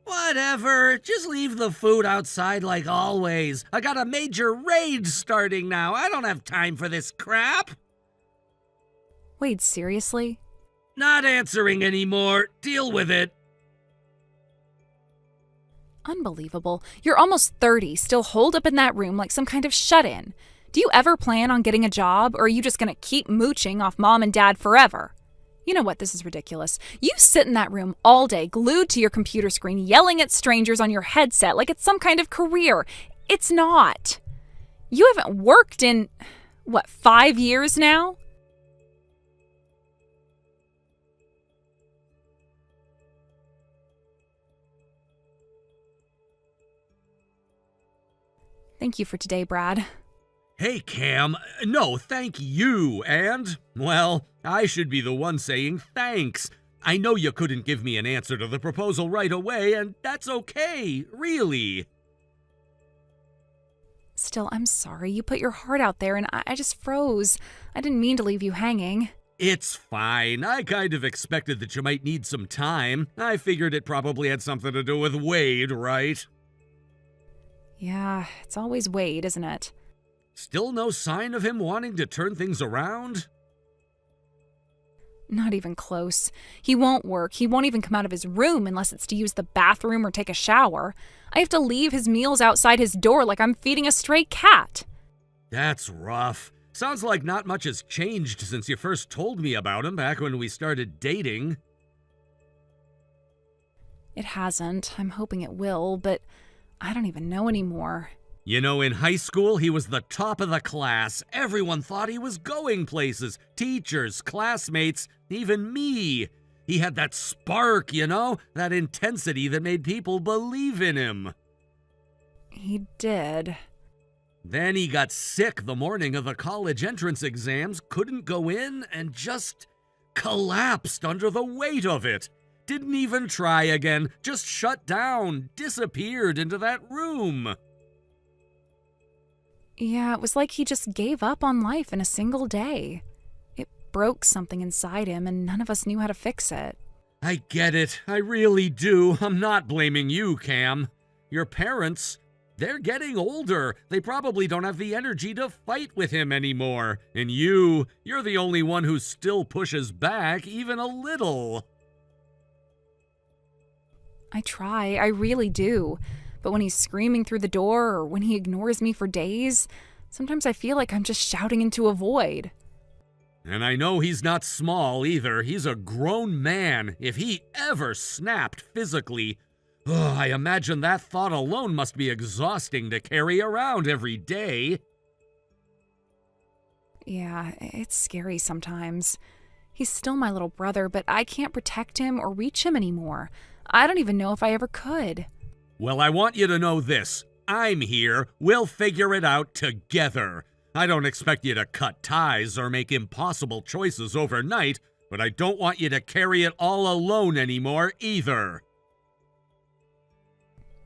Whatever, just leave the food outside like always. I got a major raid starting now. I don't have time for this crap. Wade, seriously? Not answering anymore. Deal with it. Unbelievable. You're almost 30, still holed up in that room like some kind of shut-in. Do you ever plan on getting a job, or are you just gonna keep mooching off mom and dad forever? You know what? This is ridiculous. You sit in that room all day, glued to your computer screen, yelling at strangers on your headset like it's some kind of career. It's not. You haven't worked in, 5 years now? Thank you for today, Brad. Hey, Cam. No, thank you, and, well, I should be the one saying thanks. I know you couldn't give me an answer to the proposal right away, and that's okay, really. Still, I'm sorry. You put your heart out there, and I just froze. I didn't mean to leave you hanging. It's fine. I kind of expected that you might need some time. I figured it probably had something to do with Wade, right? Yeah, it's always Wade, isn't it? Still no sign of him wanting to turn things around? Not even close. He won't work. He won't even come out of his room unless it's to use the bathroom or take a shower. I have to leave his meals outside his door like I'm feeding a stray cat. That's rough. Sounds like not much has changed since you first told me about him back when we started dating. It hasn't. I'm hoping it will, but I don't even know anymore. You know, in high school, he was the top of the class. Everyone thought he was going places. Teachers, classmates, even me. He had that spark, you know? That intensity that made people believe in him. He did. Then he got sick the morning of the college entrance exams, couldn't go in, and just collapsed under the weight of it. Didn't even try again, just shut down, disappeared into that room. Yeah, it was like he just gave up on life in a single day. It broke something inside him, and none of us knew how to fix it. I get it. I really do. I'm not blaming you, Cam. Your parents, they're getting older. They probably don't have the energy to fight with him anymore. And you're the only one who still pushes back even a little. I try, I really do. But when he's screaming through the door or when he ignores me for days, sometimes I feel like I'm just shouting into a void. And I know he's not small either. He's a grown man. If he ever snapped physically, I imagine that thought alone must be exhausting to carry around every day. Yeah, it's scary sometimes. He's still my little brother, but I can't protect him or reach him anymore. I don't even know if I ever could. Well, I want you to know this. I'm here. We'll figure it out together. I don't expect you to cut ties or make impossible choices overnight, but I don't want you to carry it all alone anymore either.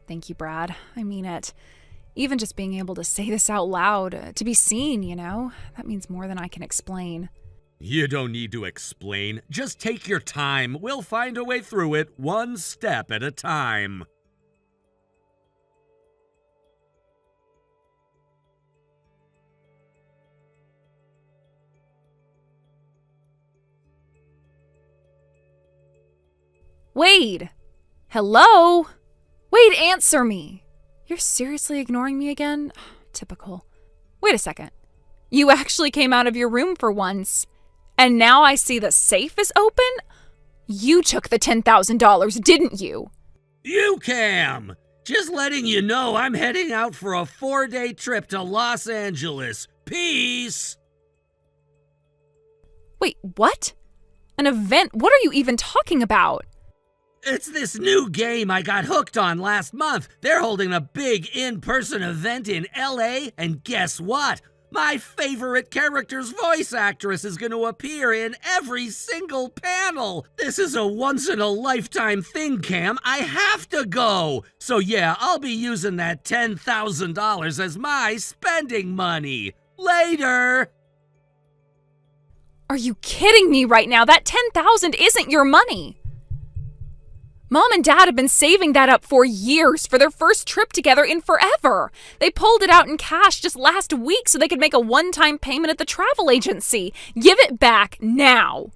Thank you, Brad. I mean it. Even just being able to say this out loud, to be seen, that means more than I can explain. You don't need to explain. Just take your time. We'll find a way through it, one step at a time. Wade! Hello? Wade, answer me! You're seriously ignoring me again? Typical. Wait a second. You actually came out of your room for once, and now I see the safe is open? You took the $10,000, didn't you? You, Cam! Just letting you know I'm heading out for a 4-day trip to Los Angeles. Peace! Wait, what? An event? What are you even talking about? It's this new game I got hooked on last month. They're holding a big in-person event in LA, and guess what? My favorite character's voice actress is going to appear in every single panel. This is a once-in-a-lifetime thing, Cam. I have to go. So yeah, I'll be using that $10,000 as my spending money. Later! Are you kidding me right now? That $10,000 isn't your money. Mom and Dad have been saving that up for years for their first trip together in forever. They pulled it out in cash just last week so they could make a one-time payment at the travel agency. Give it back now.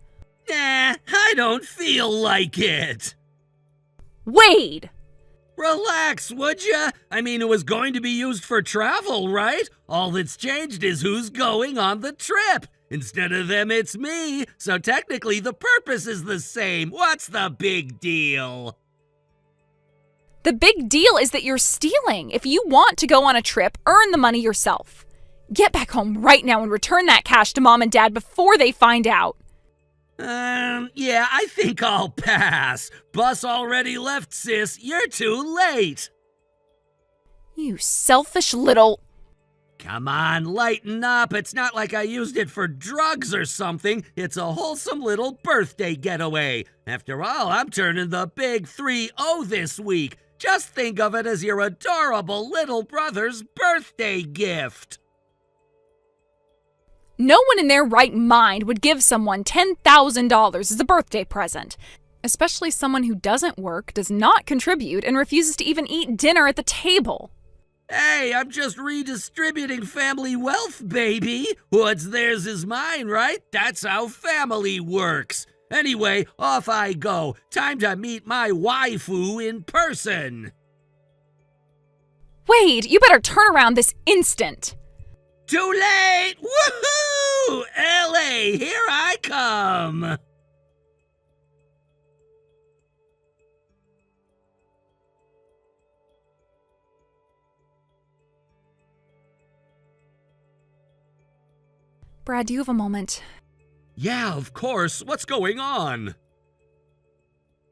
Nah, I don't feel like it. Wade! Relax, would ya? I mean, it was going to be used for travel, right? All that's changed is who's going on the trip. Instead of them, it's me. So technically, the purpose is the same. What's the big deal? The big deal is that you're stealing. If you want to go on a trip, earn the money yourself. Get back home right now and return that cash to Mom and Dad before they find out. Yeah, I think I'll pass. Bus already left, sis. You're too late. You selfish little... Come on, lighten up. It's not like I used it for drugs or something. It's a wholesome little birthday getaway. After all, I'm turning the big 3-0 this week. Just think of it as your adorable little brother's birthday gift. No one in their right mind would give someone $10,000 as a birthday present. Especially someone who doesn't work, does not contribute, and refuses to even eat dinner at the table. Hey, I'm just redistributing family wealth, baby. What's theirs is mine, right? That's how family works. Anyway, off I go. Time to meet my waifu in person. Wade, you better turn around this instant. Too late! Woohoo! LA, here I come! Brad, do you have a moment? Yeah, of course. What's going on?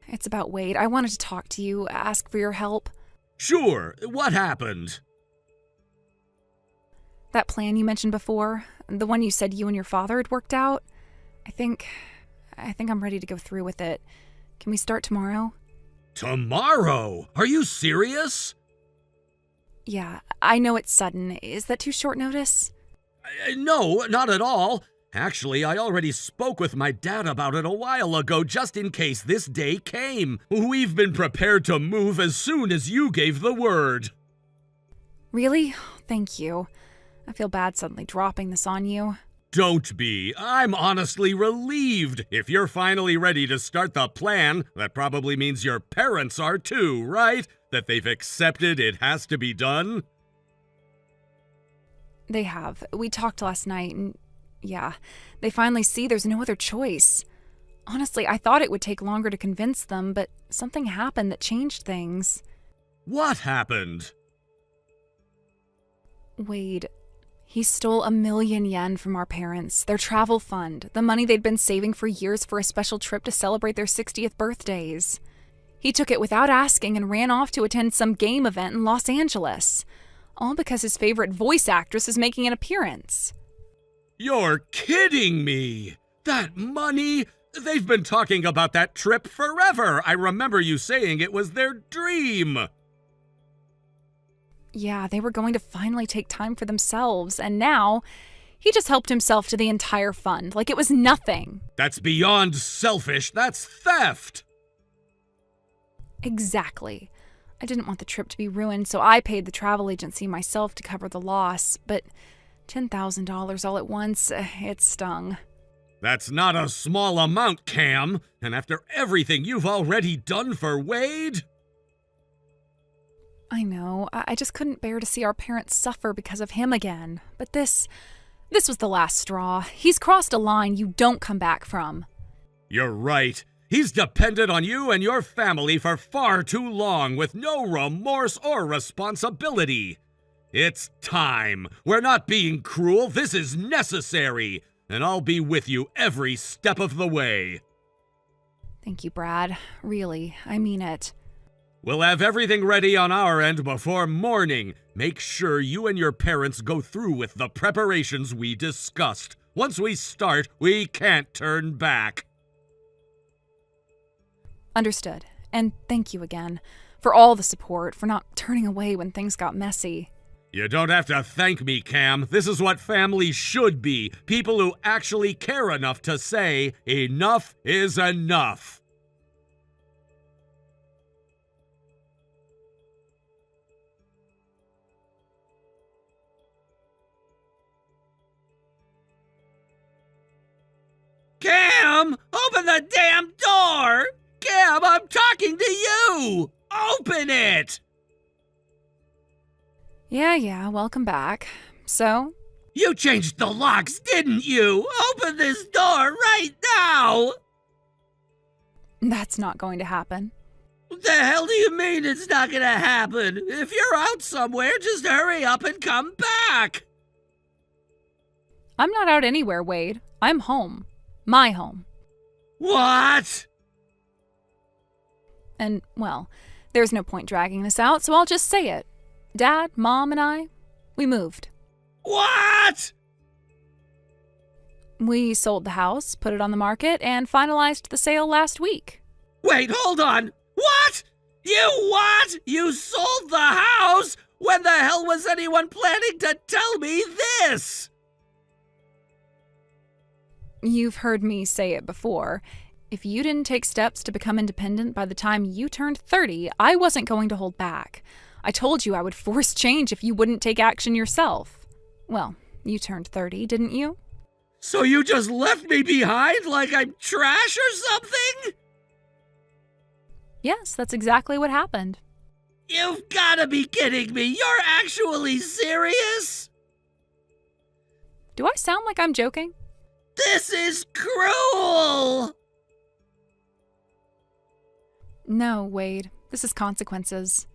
It's about Wade. I wanted to talk to you, ask for your help. Sure. What happened? That plan you mentioned before, the one you said you and your father had worked out, I think I'm ready to go through with it. Can we start tomorrow? Tomorrow? Are you serious? Yeah, I know it's sudden. Is that too short notice? No, not at all. Actually, I already spoke with my dad about it a while ago, just in case this day came. We've been prepared to move as soon as you gave the word. Really? Thank you. I feel bad suddenly dropping this on you. Don't be. I'm honestly relieved. If you're finally ready to start the plan, that probably means your parents are too, right? That they've accepted it has to be done? They have. We talked last night, and yeah, they finally see there's no other choice. Honestly, I thought it would take longer to convince them, but something happened that changed things. What happened? Wade, he stole 1 million yen from our parents, their travel fund, the money they'd been saving for years for a special trip to celebrate their 60th birthdays. He took it without asking and ran off to attend some game event in Los Angeles. All because his favorite voice actress is making an appearance. You're kidding me! That money? They've been talking about that trip forever. I remember you saying it was their dream. Yeah, they were going to finally take time for themselves, and now he just helped himself to the entire fund like it was nothing. That's beyond selfish. That's theft. Exactly. I didn't want the trip to be ruined, so I paid the travel agency myself to cover the loss, but $10,000 all at once, it stung. That's not a small amount, Cam. And after everything you've already done for Wade? I know. I just couldn't bear to see our parents suffer because of him again. But this was the last straw. He's crossed a line you don't come back from. You're right. He's depended on you and your family for far too long with no remorse or responsibility. It's time. We're not being cruel. This is necessary. And I'll be with you every step of the way. Thank you, Brad. Really, I mean it. We'll have everything ready on our end before morning. Make sure you and your parents go through with the preparations we discussed. Once we start, we can't turn back. Understood. And thank you again for all the support, for not turning away when things got messy. You don't have to thank me, Cam. This is what families should be. People who actually care enough to say, enough is enough. Cam, open the damn door! Cam, I'm talking to you! Open it! Yeah, welcome back. So? You changed the locks, didn't you? Open this door right now! That's not going to happen. What the hell do you mean it's not gonna happen? If you're out somewhere, just hurry up and come back! I'm not out anywhere, Wade. I'm home. My home. What? And, well, there's no point dragging this out, so I'll just say it. Dad, Mom, and I, we moved. What? We sold the house, put it on the market, and finalized the sale last week. Wait, hold on. What? You what? You sold the house? When the hell was anyone planning to tell me this? You've heard me say it before. If you didn't take steps to become independent by the time you turned 30, I wasn't going to hold back. I told you I would force change if you wouldn't take action yourself. Well, you turned 30, didn't you? So you just left me behind like I'm trash or something? Yes, that's exactly what happened. You've gotta be kidding me. You're actually serious? Do I sound like I'm joking? This is cruel! No, Wade. This is consequences.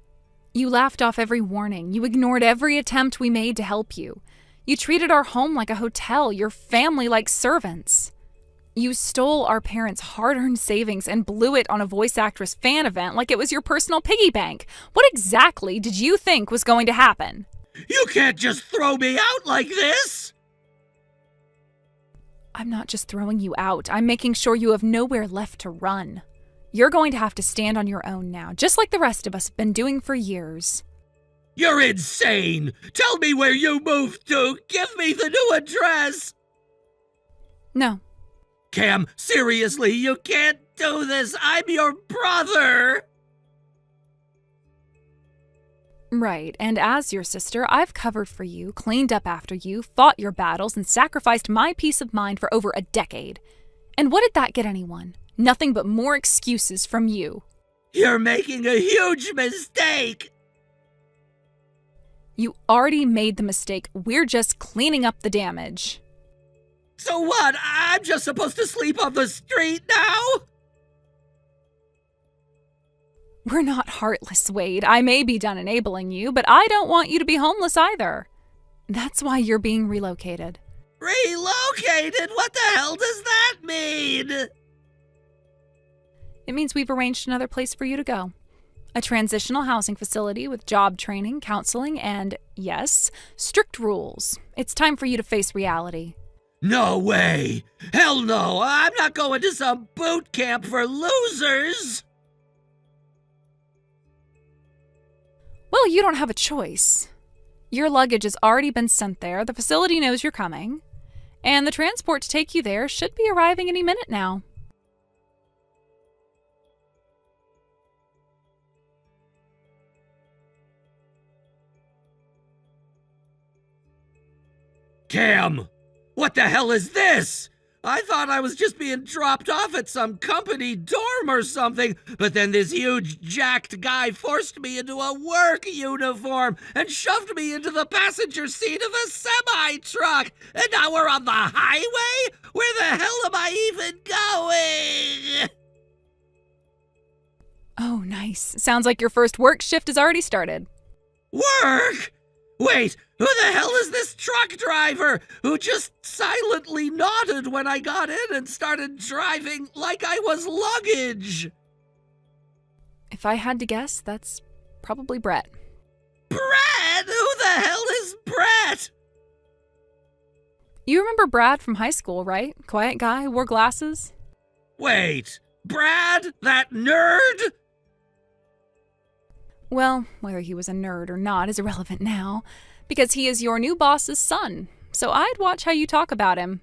You laughed off every warning. You ignored every attempt we made to help you. You treated our home like a hotel, your family like servants. You stole our parents' hard-earned savings and blew it on a voice actress fan event like it was your personal piggy bank. What exactly did you think was going to happen? You can't just throw me out like this! I'm not just throwing you out. I'm making sure you have nowhere left to run. You're going to have to stand on your own now, just like the rest of us have been doing for years. You're insane! Tell me where you moved to! Give me the new address! No. Cam, seriously, you can't do this! I'm your brother! Right, and as your sister, I've covered for you, cleaned up after you, fought your battles, and sacrificed my peace of mind for over a decade. And what did that get anyone? Nothing but more excuses from you. You're making a huge mistake! You already made the mistake. We're just cleaning up the damage. So what? I'm just supposed to sleep on the street now? We're not heartless, Wade. I may be done enabling you, but I don't want you to be homeless either. That's why you're being relocated. Relocated? What the hell does that mean? It means we've arranged another place for you to go. A transitional housing facility with job training, counseling, and, yes, strict rules. It's time for you to face reality. No way! Hell no! I'm not going to some boot camp for losers! Well, you don't have a choice. Your luggage has already been sent there, the facility knows you're coming, and the transport to take you there should be arriving any minute now. Cam! What the hell is this? I thought I was just being dropped off at some company dorm or something, but then this huge jacked guy forced me into a work uniform and shoved me into the passenger seat of a semi-truck. And now we're on the highway? Where the hell am I even going? Oh, nice. Sounds like your first work shift has already started. Work? Wait, who the hell is this truck driver who just silently nodded when I got in and started driving like I was luggage? If I had to guess, that's probably Brett. Brett? Who the hell is Brett? You remember Brad from high school, right? Quiet guy, wore glasses. Wait, Brad? That nerd? Well, whether he was a nerd or not is irrelevant now, because he is your new boss's son, so I'd watch how you talk about him.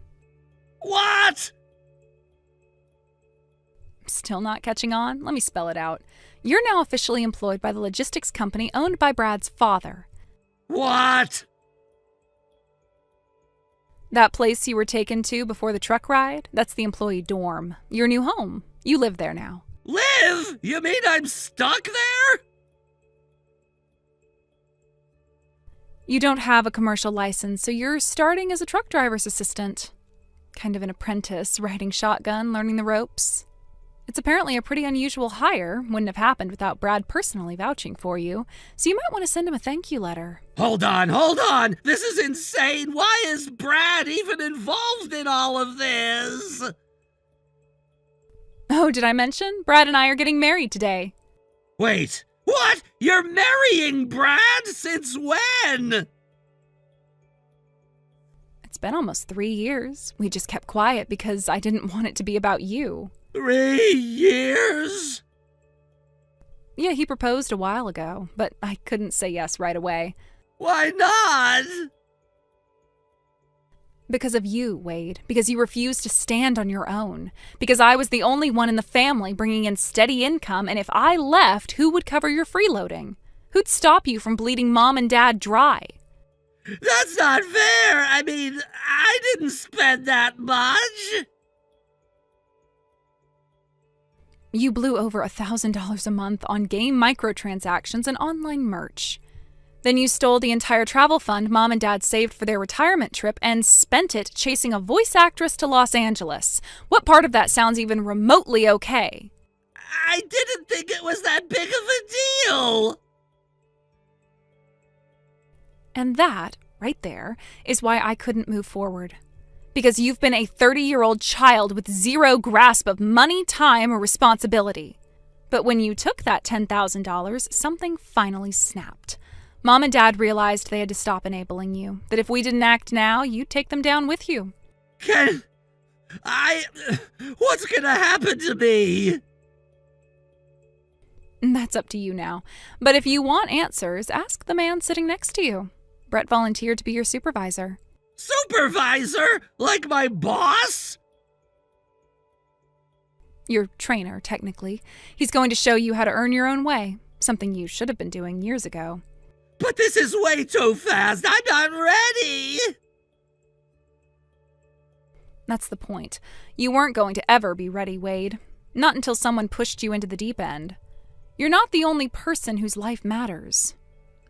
What? Still not catching on? Let me spell it out. You're now officially employed by the logistics company owned by Brad's father. What? That place you were taken to before the truck ride? That's the employee dorm. Your new home. You live there now. Live? You mean I'm stuck there? You don't have a commercial license, so you're starting as a truck driver's assistant. Kind of an apprentice, riding shotgun, learning the ropes. It's apparently a pretty unusual hire, wouldn't have happened without Brad personally vouching for you, so you might want to send him a thank you letter. Hold on! This is insane! Why is Brad even involved in all of this? Oh, did I mention? Brad and I are getting married today. Wait, what? You're marrying Brad? Since when? It's been almost 3 years. We just kept quiet because I didn't want it to be about you. 3 years? Yeah, he proposed a while ago, but I couldn't say yes right away. Why not? Because of you, Wade. Because you refused to stand on your own. Because I was the only one in the family bringing in steady income, and if I left, who would cover your freeloading? Who'd stop you from bleeding Mom and Dad dry? That's not fair! I mean, I didn't spend that much! You blew over $1,000 a month on game microtransactions and online merch. Then you stole the entire travel fund Mom and Dad saved for their retirement trip and spent it chasing a voice actress to Los Angeles. What part of that sounds even remotely okay? I didn't think it was that big of a deal! And that, right there, is why I couldn't move forward. Because you've been a 30-year-old child with zero grasp of money, time, or responsibility. But when you took that $10,000, something finally snapped. Mom and Dad realized they had to stop enabling you, that if we didn't act now, you'd take them down with you. What's gonna happen to me? That's up to you now. But if you want answers, ask the man sitting next to you. Brett volunteered to be your supervisor. Supervisor? Like my boss? Your trainer, technically. He's going to show you how to earn your own way, something you should have been doing years ago. But this is way too fast. I'm not ready. That's the point. You weren't going to ever be ready, Wade. Not until someone pushed you into the deep end. You're not the only person whose life matters.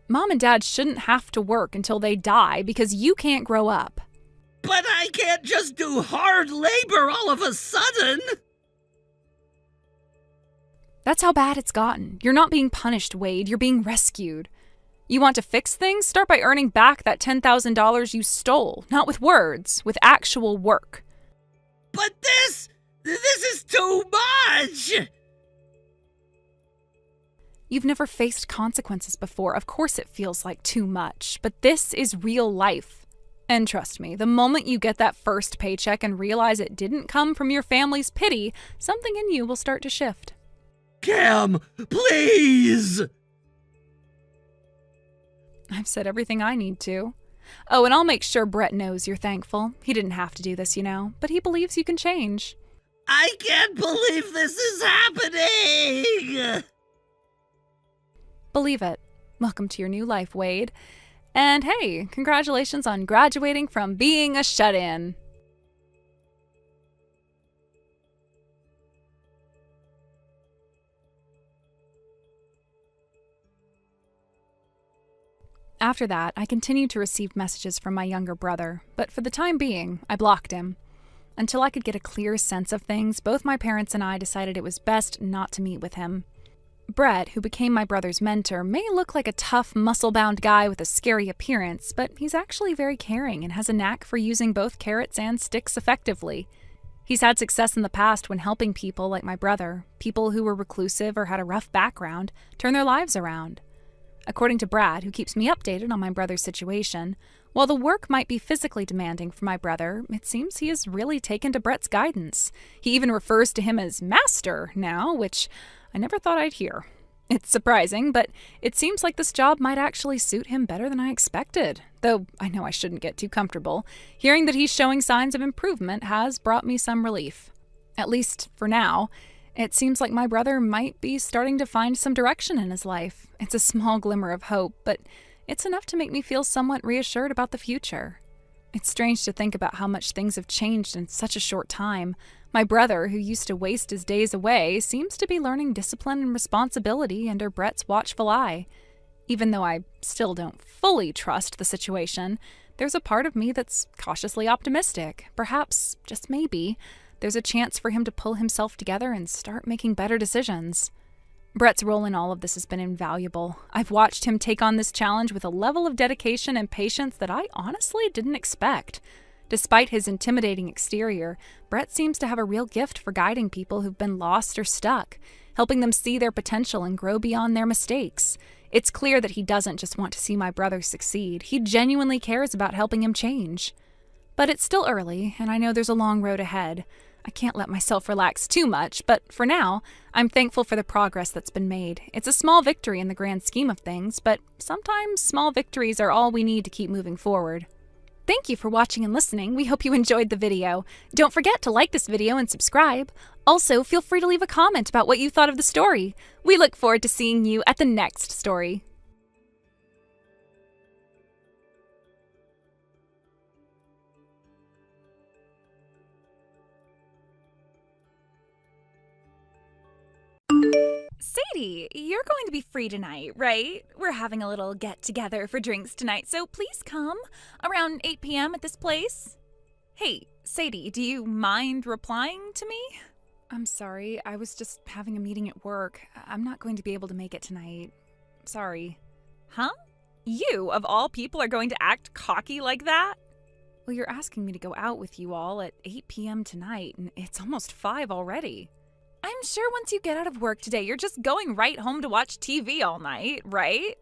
Mom and Dad shouldn't have to work until they die because you can't grow up. But I can't just do hard labor all of a sudden. That's how bad it's gotten. You're not being punished, Wade. You're being rescued. You want to fix things? Start by earning back that $10,000 you stole. Not with words, with actual work. But this is too much! You've never faced consequences before. Of course it feels like too much, but this is real life. And trust me, the moment you get that first paycheck and realize it didn't come from your family's pity, something in you will start to shift. Cam, please! I've said everything I need to. Oh, and I'll make sure Brett knows you're thankful. He didn't have to do this, but he believes you can change. I can't believe this is happening! Believe it. Welcome to your new life, Wade. And hey, congratulations on graduating from being a shut-in. After that, I continued to receive messages from my younger brother, but for the time being, I blocked him. Until I could get a clear sense of things, both my parents and I decided it was best not to meet with him. Brett, who became my brother's mentor, may look like a tough, muscle-bound guy with a scary appearance, but he's actually very caring and has a knack for using both carrots and sticks effectively. He's had success in the past when helping people like my brother, people who were reclusive or had a rough background, turn their lives around. According to Brad, who keeps me updated on my brother's situation, while the work might be physically demanding for my brother, it seems he has really taken to Brett's guidance. He even refers to him as Master now, which I never thought I'd hear. It's surprising, but it seems like this job might actually suit him better than I expected. Though I know I shouldn't get too comfortable. Hearing that he's showing signs of improvement has brought me some relief. At least for now. It seems like my brother might be starting to find some direction in his life. It's a small glimmer of hope, but it's enough to make me feel somewhat reassured about the future. It's strange to think about how much things have changed in such a short time. My brother, who used to waste his days away, seems to be learning discipline and responsibility under Brett's watchful eye. Even though I still don't fully trust the situation, there's a part of me that's cautiously optimistic. Perhaps, just maybe, there's a chance for him to pull himself together and start making better decisions. Brett's role in all of this has been invaluable. I've watched him take on this challenge with a level of dedication and patience that I honestly didn't expect. Despite his intimidating exterior, Brett seems to have a real gift for guiding people who've been lost or stuck, helping them see their potential and grow beyond their mistakes. It's clear that he doesn't just want to see my brother succeed. He genuinely cares about helping him change. But it's still early, and I know there's a long road ahead. I can't let myself relax too much, but for now, I'm thankful for the progress that's been made. It's a small victory in the grand scheme of things, but sometimes small victories are all we need to keep moving forward. Thank you for watching and listening. We hope you enjoyed the video. Don't forget to like this video and subscribe. Also, feel free to leave a comment about what you thought of the story. We look forward to seeing you at the next story. Sadie, you're going to be free tonight, right? We're having a little get-together for drinks tonight, so please come around 8 p.m. at this place. Hey, Sadie, do you mind replying to me? I'm sorry, I was just having a meeting at work. I'm not going to be able to make it tonight. Sorry. Huh? You, of all people, are going to act cocky like that? Well, you're asking me to go out with you all at 8 p.m. tonight, and it's almost 5 already. I'm sure once you get out of work today, you're just going right home to watch TV all night, right?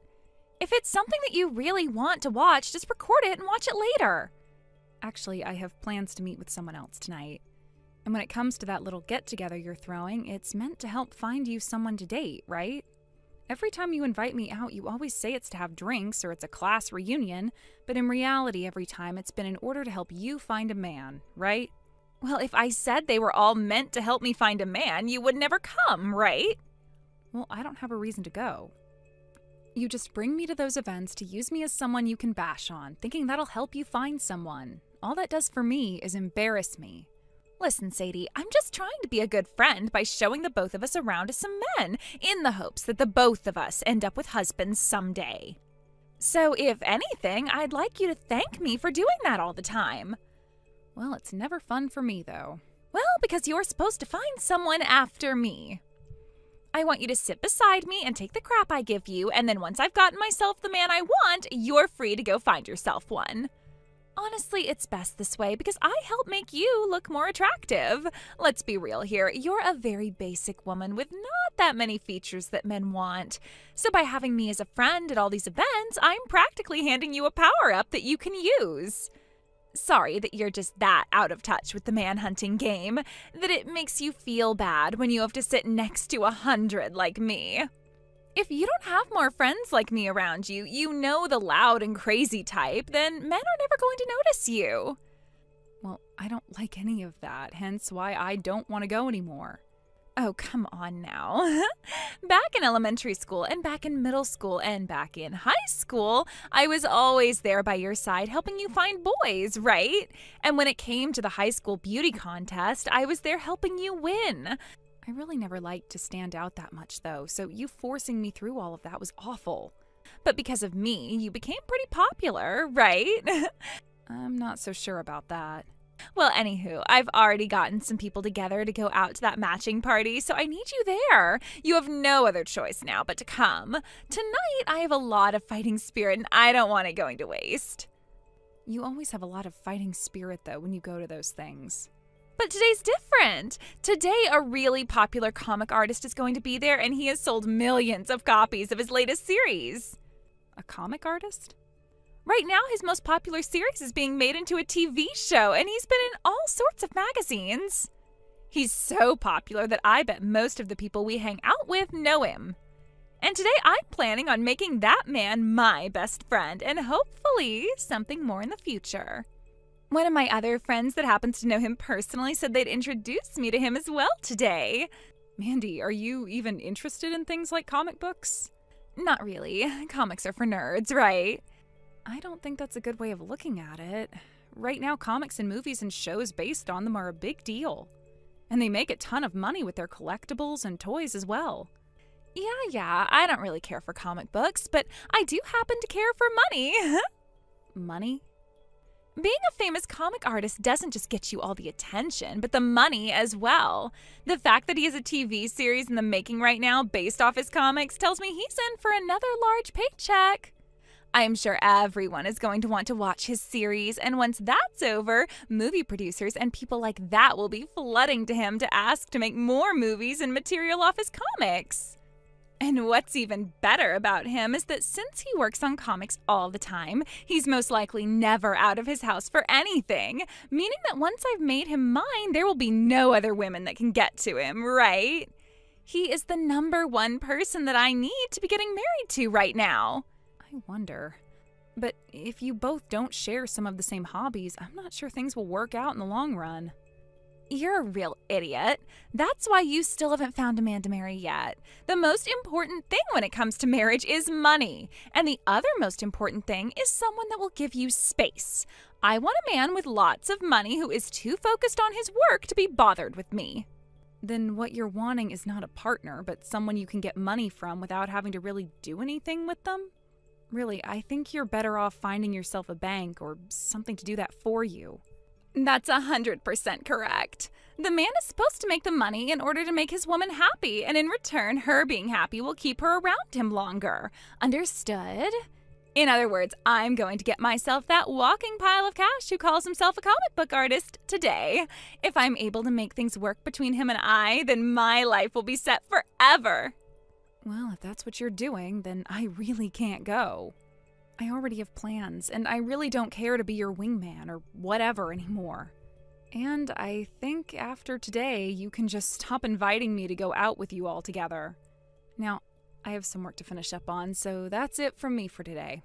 If it's something that you really want to watch, just record it and watch it later. Actually, I have plans to meet with someone else tonight. And when it comes to that little get-together you're throwing, it's meant to help find you someone to date, right? Every time you invite me out, you always say it's to have drinks or it's a class reunion, but in reality, every time it's been in order to help you find a man, right? Well, if I said they were all meant to help me find a man, you would never come, right? Well, I don't have a reason to go. You just bring me to those events to use me as someone you can bash on, thinking that'll help you find someone. All that does for me is embarrass me. Listen, Sadie, I'm just trying to be a good friend by showing the both of us around to some men, in the hopes that the both of us end up with husbands someday. So, if anything, I'd like you to thank me for doing that all the time. Well, it's never fun for me, though. Well, because you're supposed to find someone after me. I want you to sit beside me and take the crap I give you, and then once I've gotten myself the man I want, you're free to go find yourself one. Honestly, it's best this way because I help make you look more attractive. Let's be real here. You're a very basic woman with not that many features that men want. So by having me as a friend at all these events, I'm practically handing you a power-up that you can use. Sorry that you're just that out of touch with the man-hunting game, that it makes you feel bad when you have to sit next to 100 like me. If you don't have more friends like me around you, you know the loud and crazy type, then men are never going to notice you. Well, I don't like any of that, hence why I don't want to go anymore. Oh, come on now. Back in elementary school and back in middle school and back in high school, I was always there by your side helping you find boys, right? And when it came to the high school beauty contest, I was there helping you win. I really never liked to stand out that much, though, so you forcing me through all of that was awful. But because of me, you became pretty popular, right? I'm not so sure about that. Well, anywho, I've already gotten some people together to go out to that matching party, so I need you there. You have no other choice now but to come. Tonight, I have a lot of fighting spirit, and I don't want it going to waste. You always have a lot of fighting spirit, though, when you go to those things. But today's different. Today, a really popular comic artist is going to be there, and he has sold millions of copies of his latest series. A comic artist? Right now, his most popular series is being made into a TV show, and he's been in all sorts of magazines. He's so popular that I bet most of the people we hang out with know him. And today, I'm planning on making that man my best friend, and hopefully something more in the future. One of my other friends that happens to know him personally said they'd introduce me to him as well today. Mandy, are you even interested in things like comic books? Not really. Comics are for nerds, right? I don't think that's a good way of looking at it. Right now, comics and movies and shows based on them are a big deal. And they make a ton of money with their collectibles and toys as well. Yeah, I don't really care for comic books, but I do happen to care for money. Money? Being a famous comic artist doesn't just get you all the attention, but the money as well. The fact that he has a TV series in the making right now based off his comics tells me he's in for another large paycheck. I'm sure everyone is going to want to watch his series, and once that's over, movie producers and people like that will be flooding to him to ask to make more movies and material off his comics. And what's even better about him is that since he works on comics all the time, he's most likely never out of his house for anything, meaning that once I've made him mine, there will be no other women that can get to him, right? He is the #1 person that I need to be getting married to right now. I wonder. But if you both don't share some of the same hobbies, I'm not sure things will work out in the long run. You're a real idiot. That's why you still haven't found a man to marry yet. The most important thing when it comes to marriage is money. And the other most important thing is someone that will give you space. I want a man with lots of money who is too focused on his work to be bothered with me. Then what you're wanting is not a partner, but someone you can get money from without having to really do anything with them? Really, I think you're better off finding yourself a bank or something to do that for you. That's 100% correct. The man is supposed to make the money in order to make his woman happy, and in return, her being happy will keep her around him longer. Understood? In other words, I'm going to get myself that walking pile of cash who calls himself a comic book artist today. If I'm able to make things work between him and I, then my life will be set forever. Well, if that's what you're doing, then I really can't go. I already have plans, and I really don't care to be your wingman or whatever anymore. And I think after today, you can just stop inviting me to go out with you all together. Now, I have some work to finish up on, so that's it from me for today.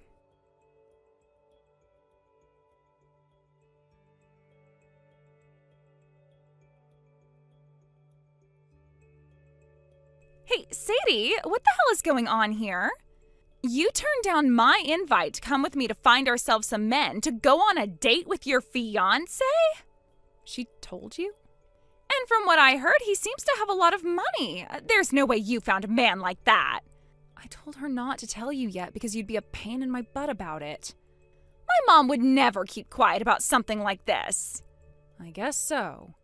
Hey, Sadie, what the hell is going on here? You turned down my invite to come with me to find ourselves some men to go on a date with your fiancé? She told you? And from what I heard, he seems to have a lot of money. There's no way you found a man like that. I told her not to tell you yet because you'd be a pain in my butt about it. My mom would never keep quiet about something like this. I guess so.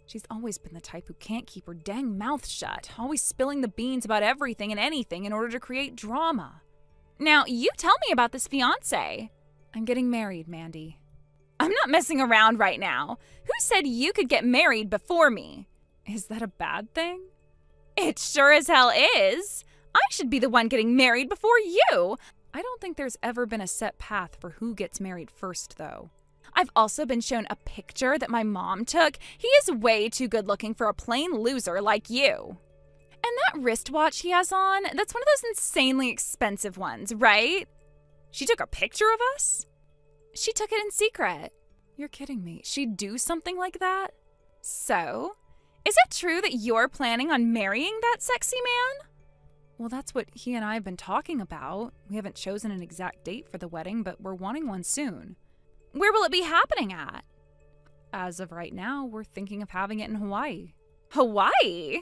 She's always been the type who can't keep her dang mouth shut, always spilling the beans about everything and anything in order to create drama. Now, you tell me about this fiancé. I'm getting married, Mandy. I'm not messing around right now. Who said you could get married before me? Is that a bad thing? It sure as hell is. I should be the one getting married before you. I don't think there's ever been a set path for who gets married first, though. I've also been shown a picture that my mom took. He is way too good looking for a plain loser like you. And that wristwatch he has on, that's one of those insanely expensive ones, right? She took a picture of us? She took it in secret. You're kidding me. She'd do something like that? So, is it true that you're planning on marrying that sexy man? Well, that's what he and I have been talking about. We haven't chosen an exact date for the wedding, but we're wanting one soon. Where will it be happening at? As of right now, we're thinking of having it in Hawaii. Hawaii?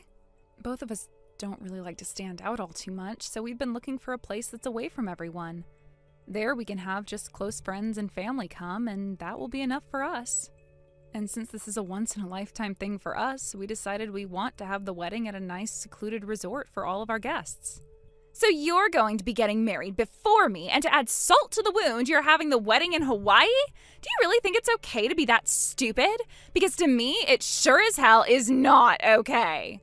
Both of us don't really like to stand out all too much, so we've been looking for a place that's away from everyone. There we can have just close friends and family come, and that will be enough for us. And since this is a once-in-a-lifetime thing for us, we decided we want to have the wedding at a nice, secluded resort for all of our guests. So you're going to be getting married before me, and to add salt to the wound, you're having the wedding in Hawaii? Do you really think it's okay to be that stupid? Because to me, it sure as hell is not okay.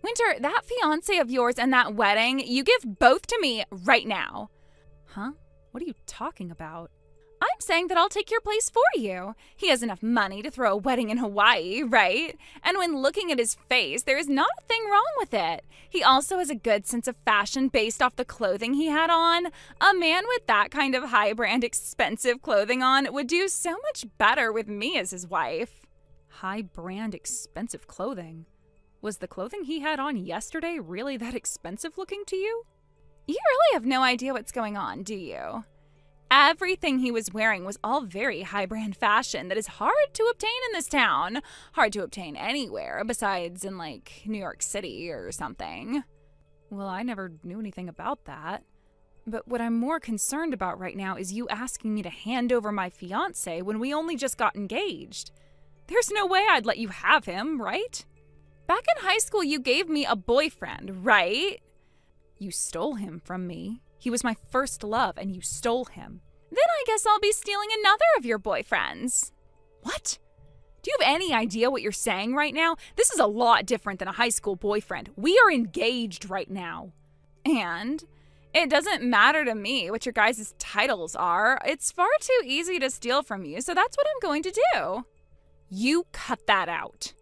Winter, that fiancé of yours and that wedding, you give both to me right now. Huh? What are you talking about? I'm saying that I'll take your place for you. He has enough money to throw a wedding in Hawaii, right? And when looking at his face, there is not a thing wrong with it. He also has a good sense of fashion based off the clothing he had on. A man with that kind of high-brand expensive clothing on would do so much better with me as his wife. High-brand expensive clothing? Was the clothing he had on yesterday really that expensive looking to you? You really have no idea what's going on, do you? Everything he was wearing was all very high-brand fashion that is hard to obtain in this town. Hard to obtain anywhere besides in, like, New York City or something. Well, I never knew anything about that. But what I'm more concerned about right now is you asking me to hand over my fiancé when we only just got engaged. There's no way I'd let you have him, right? Back in high school, you gave me a boyfriend, right? You stole him from me. He was my first love, and you stole him. Then I guess I'll be stealing another of your boyfriends. What? Do you have any idea what you're saying right now? This is a lot different than a high school boyfriend. We are engaged right now. And it doesn't matter to me what your guys' titles are. It's far too easy to steal from you, so that's what I'm going to do. You cut that out.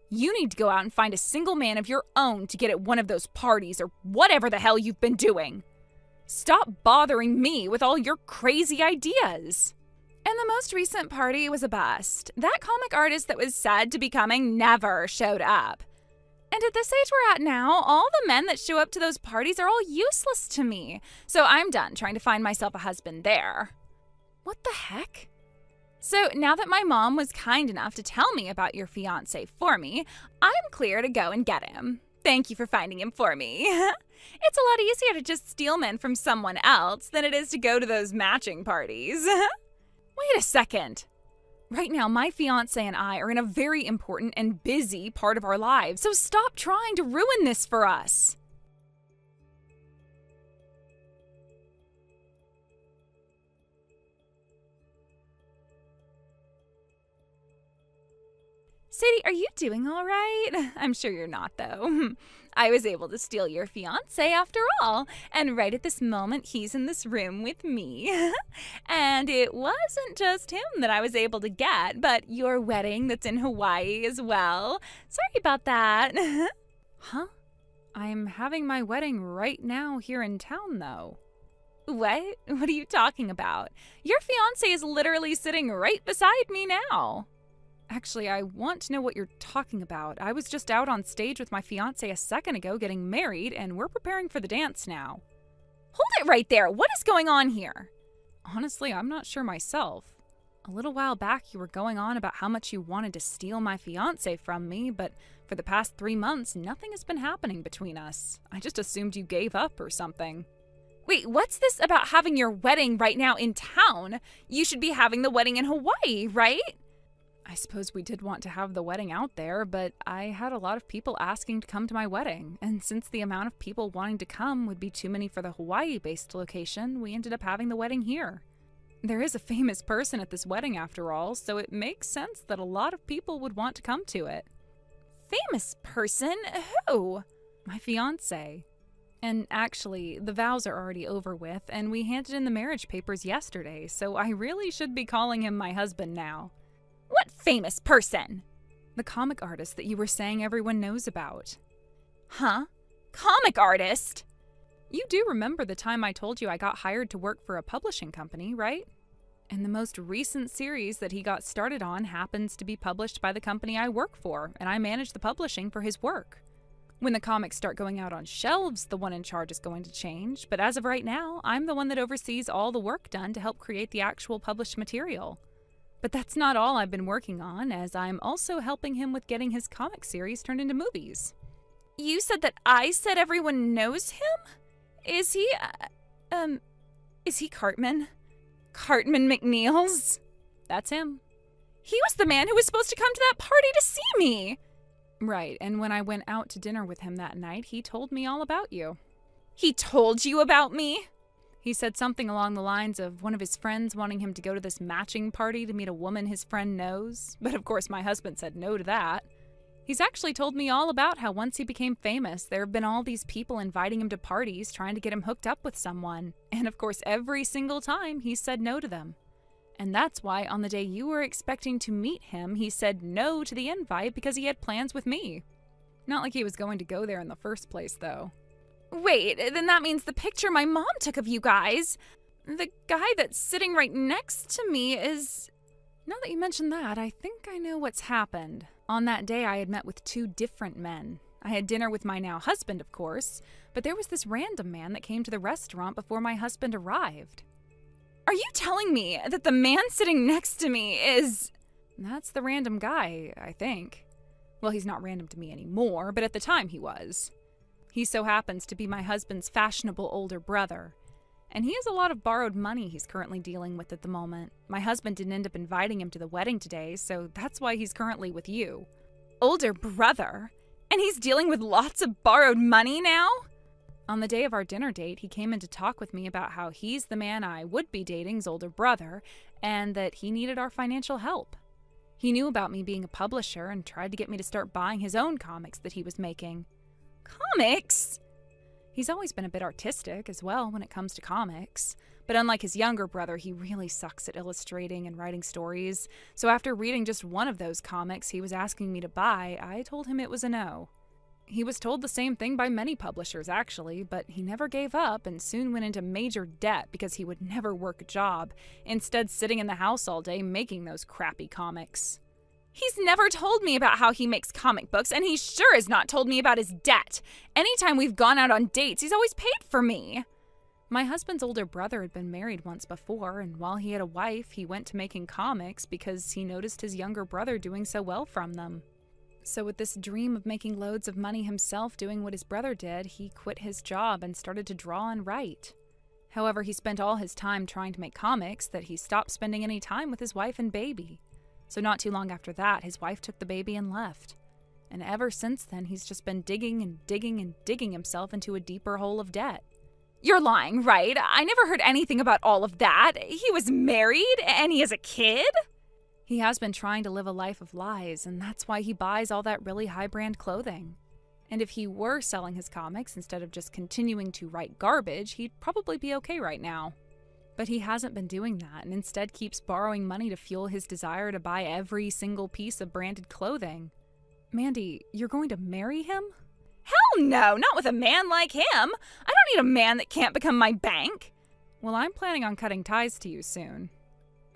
You need to go out and find a single man of your own to get at one of those parties or whatever the hell you've been doing. Stop bothering me with all your crazy ideas. And the most recent party was a bust. That comic artist that was said to be coming never showed up. And at this age we're at now, all the men that show up to those parties are all useless to me. So I'm done trying to find myself a husband there. What the heck? So now that my mom was kind enough to tell me about your fiancé for me, I'm clear to go and get him. Thank you for finding him for me. It's a lot easier to just steal men from someone else than it is to go to those matching parties. Wait a second. Right now, my fiancé and I are in a very important and busy part of our lives, so stop trying to ruin this for us. Sadie, are you doing all right? I'm sure you're not, though. I was able to steal your fiancé after all, and right at this moment, he's in this room with me. And it wasn't just him that I was able to get, but your wedding that's in Hawaii as well. Sorry about that. Huh? I'm having my wedding right now here in town, though. What? What are you talking about? Your fiancé is literally sitting right beside me now. Actually, I want to know what you're talking about. I was just out on stage with my fiancé a second ago getting married, and we're preparing for the dance now. Hold it right there. What is going on here? Honestly, I'm not sure myself. A little while back, you were going on about how much you wanted to steal my fiancé from me, but for the past 3 months, nothing has been happening between us. I just assumed you gave up or something. Wait, what's this about having your wedding right now in town? You should be having the wedding in Hawaii, right? I suppose we did want to have the wedding out there, but I had a lot of people asking to come to my wedding, and since the amount of people wanting to come would be too many for the Hawaii-based location, we ended up having the wedding here. There is a famous person at this wedding after all, so it makes sense that a lot of people would want to come to it. Famous person? Who? My fiancé. And actually, the vows are already over with, and we handed in the marriage papers yesterday, so I really should be calling him my husband now. What famous person? The comic artist that you were saying everyone knows about. Huh? Comic artist? You do remember the time I told you I got hired to work for a publishing company, right? And the most recent series that he got started on happens to be published by the company I work for, and I manage the publishing for his work. When the comics start going out on shelves, the one in charge is going to change, but as of right now, I'm the one that oversees all the work done to help create the actual published material. But that's not all I've been working on, as I'm also helping him with getting his comic series turned into movies. You said that I said everyone knows him? Is he Cartman? Cartman McNeils? That's him. He was the man who was supposed to come to that party to see me. Right, and when I went out to dinner with him that night, he told me all about you. He told you about me? He said something along the lines of one of his friends wanting him to go to this matching party to meet a woman his friend knows, but of course my husband said no to that. He's actually told me all about how once he became famous, there have been all these people inviting him to parties trying to get him hooked up with someone, and of course every single time he said no to them. And that's why on the day you were expecting to meet him, he said no to the invite because he had plans with me. Not like he was going to go there in the first place, though. Wait, then that means the picture my mom took of you guys, the guy that's sitting right next to me is... Now that you mention that, I think I know what's happened. On that day, I had met with 2 different men. I had dinner with my now husband, of course, but there was this random man that came to the restaurant before my husband arrived. Are you telling me that the man sitting next to me is... That's the random guy, I think. Well, he's not random to me anymore, but at the time he was. He so happens to be my husband's fashionable older brother. And he has a lot of borrowed money he's currently dealing with at the moment. My husband didn't end up inviting him to the wedding today, so that's why he's currently with you. Older brother? And he's dealing with lots of borrowed money now? On the day of our dinner date, he came in to talk with me about how he's the man I would be dating's older brother, and that he needed our financial help. He knew about me being a publisher and tried to get me to start buying his own comics that he was making. Comics? He's always been a bit artistic as well when it comes to comics, but unlike his younger brother, he really sucks at illustrating and writing stories, so after reading just one of those comics he was asking me to buy, I told him it was a no. He was told the same thing by many publishers, actually, but he never gave up and soon went into major debt because he would never work a job, instead sitting in the house all day making those crappy comics. He's never told me about how he makes comic books, and he sure has not told me about his debt. Anytime we've gone out on dates, he's always paid for me. My husband's older brother had been married once before, and while he had a wife, he went to making comics because he noticed his younger brother doing so well from them. So with this dream of making loads of money himself doing what his brother did, he quit his job and started to draw and write. However, he spent all his time trying to make comics that he stopped spending any time with his wife and baby. So not too long after that, his wife took the baby and left. And ever since then, he's just been digging and digging and digging himself into a deeper hole of debt. You're lying, right? I never heard anything about all of that. He was married and he has a kid? He has been trying to live a life of lies, and that's why he buys all that really high-brand clothing. And if he were selling his comics instead of just continuing to write garbage, he'd probably be okay right now. But he hasn't been doing that, and instead keeps borrowing money to fuel his desire to buy every single piece of branded clothing. Mandy, you're going to marry him? Hell no, not with a man like him. I don't need a man that can't become my bank. Well, I'm planning on cutting ties to you soon.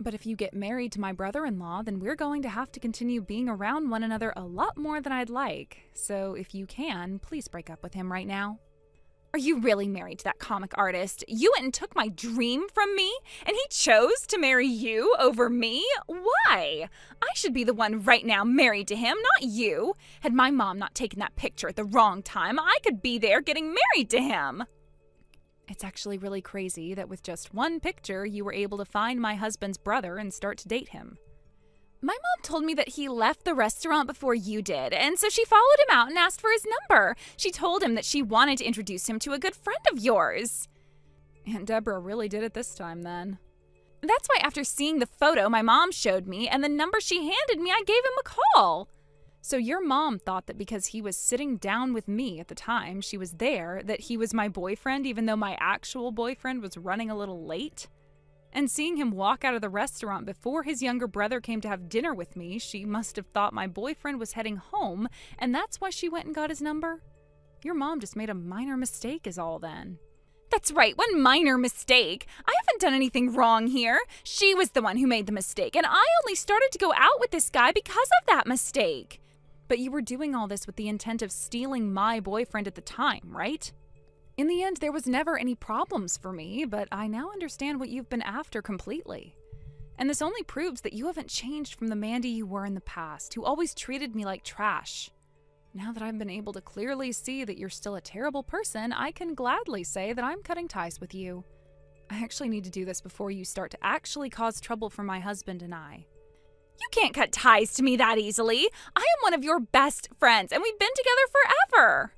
But if you get married to my brother-in-law, then we're going to have to continue being around one another a lot more than I'd like. So if you can, please break up with him right now. Are you really married to that comic artist? You went and took my dream from me, and he chose to marry you over me? Why? I should be the one right now married to him, not you. Had my mom not taken that picture at the wrong time, I could be there getting married to him. It's actually really crazy that with just one picture, you were able to find my husband's brother and start to date him. My mom told me that he left the restaurant before you did, and so she followed him out and asked for his number. She told him that she wanted to introduce him to a good friend of yours. Aunt Deborah really did it this time, then. That's why after seeing the photo my mom showed me and the number she handed me, I gave him a call. So your mom thought that because he was sitting down with me at the time she was there, that he was my boyfriend, even though my actual boyfriend was running a little late? And seeing him walk out of the restaurant before his younger brother came to have dinner with me, she must have thought my boyfriend was heading home, and that's why she went and got his number? Your mom just made a minor mistake is all then. That's right, one minor mistake. I haven't done anything wrong here. She was the one who made the mistake, and I only started to go out with this guy because of that mistake. But you were doing all this with the intent of stealing my boyfriend at the time, right? In the end, there was never any problems for me, but I now understand what you've been after completely. And this only proves that you haven't changed from the Mandy you were in the past, who always treated me like trash. Now that I've been able to clearly see that you're still a terrible person, I can gladly say that I'm cutting ties with you. I actually need to do this before you start to actually cause trouble for my husband and I. You can't cut ties to me that easily. I am one of your best friends, and we've been together forever.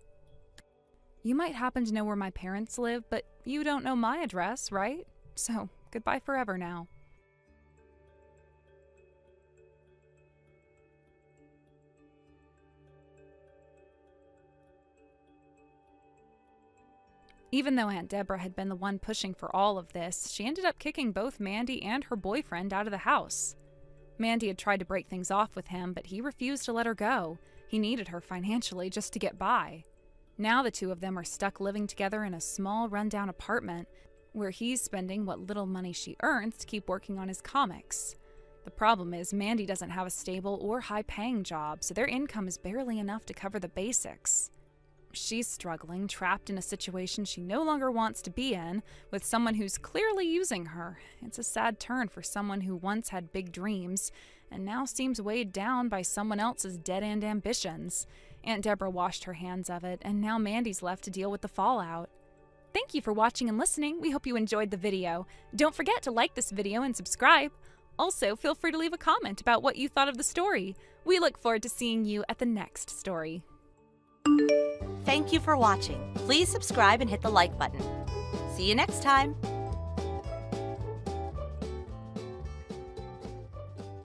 You might happen to know where my parents live, but you don't know my address, right? So, goodbye forever now. Even though Aunt Deborah had been the one pushing for all of this, she ended up kicking both Mandy and her boyfriend out of the house. Mandy had tried to break things off with him, but he refused to let her go. He needed her financially just to get by. Now the two of them are stuck living together in a small rundown apartment where he's spending what little money she earns to keep working on his comics. The problem is Mandy doesn't have a stable or high-paying job, so their income is barely enough to cover the basics. She's struggling, trapped in a situation she no longer wants to be in, with someone who's clearly using her. It's a sad turn for someone who once had big dreams, and now seems weighed down by someone else's dead-end ambitions. Aunt Deborah washed her hands of it, and now Mandy's left to deal with the fallout. Thank you for watching and listening. We hope you enjoyed the video. Don't forget to like this video and subscribe. Also, feel free to leave a comment about what you thought of the story. We look forward to seeing you at the next story. Thank you for watching. Please subscribe and hit the like button. See you next time.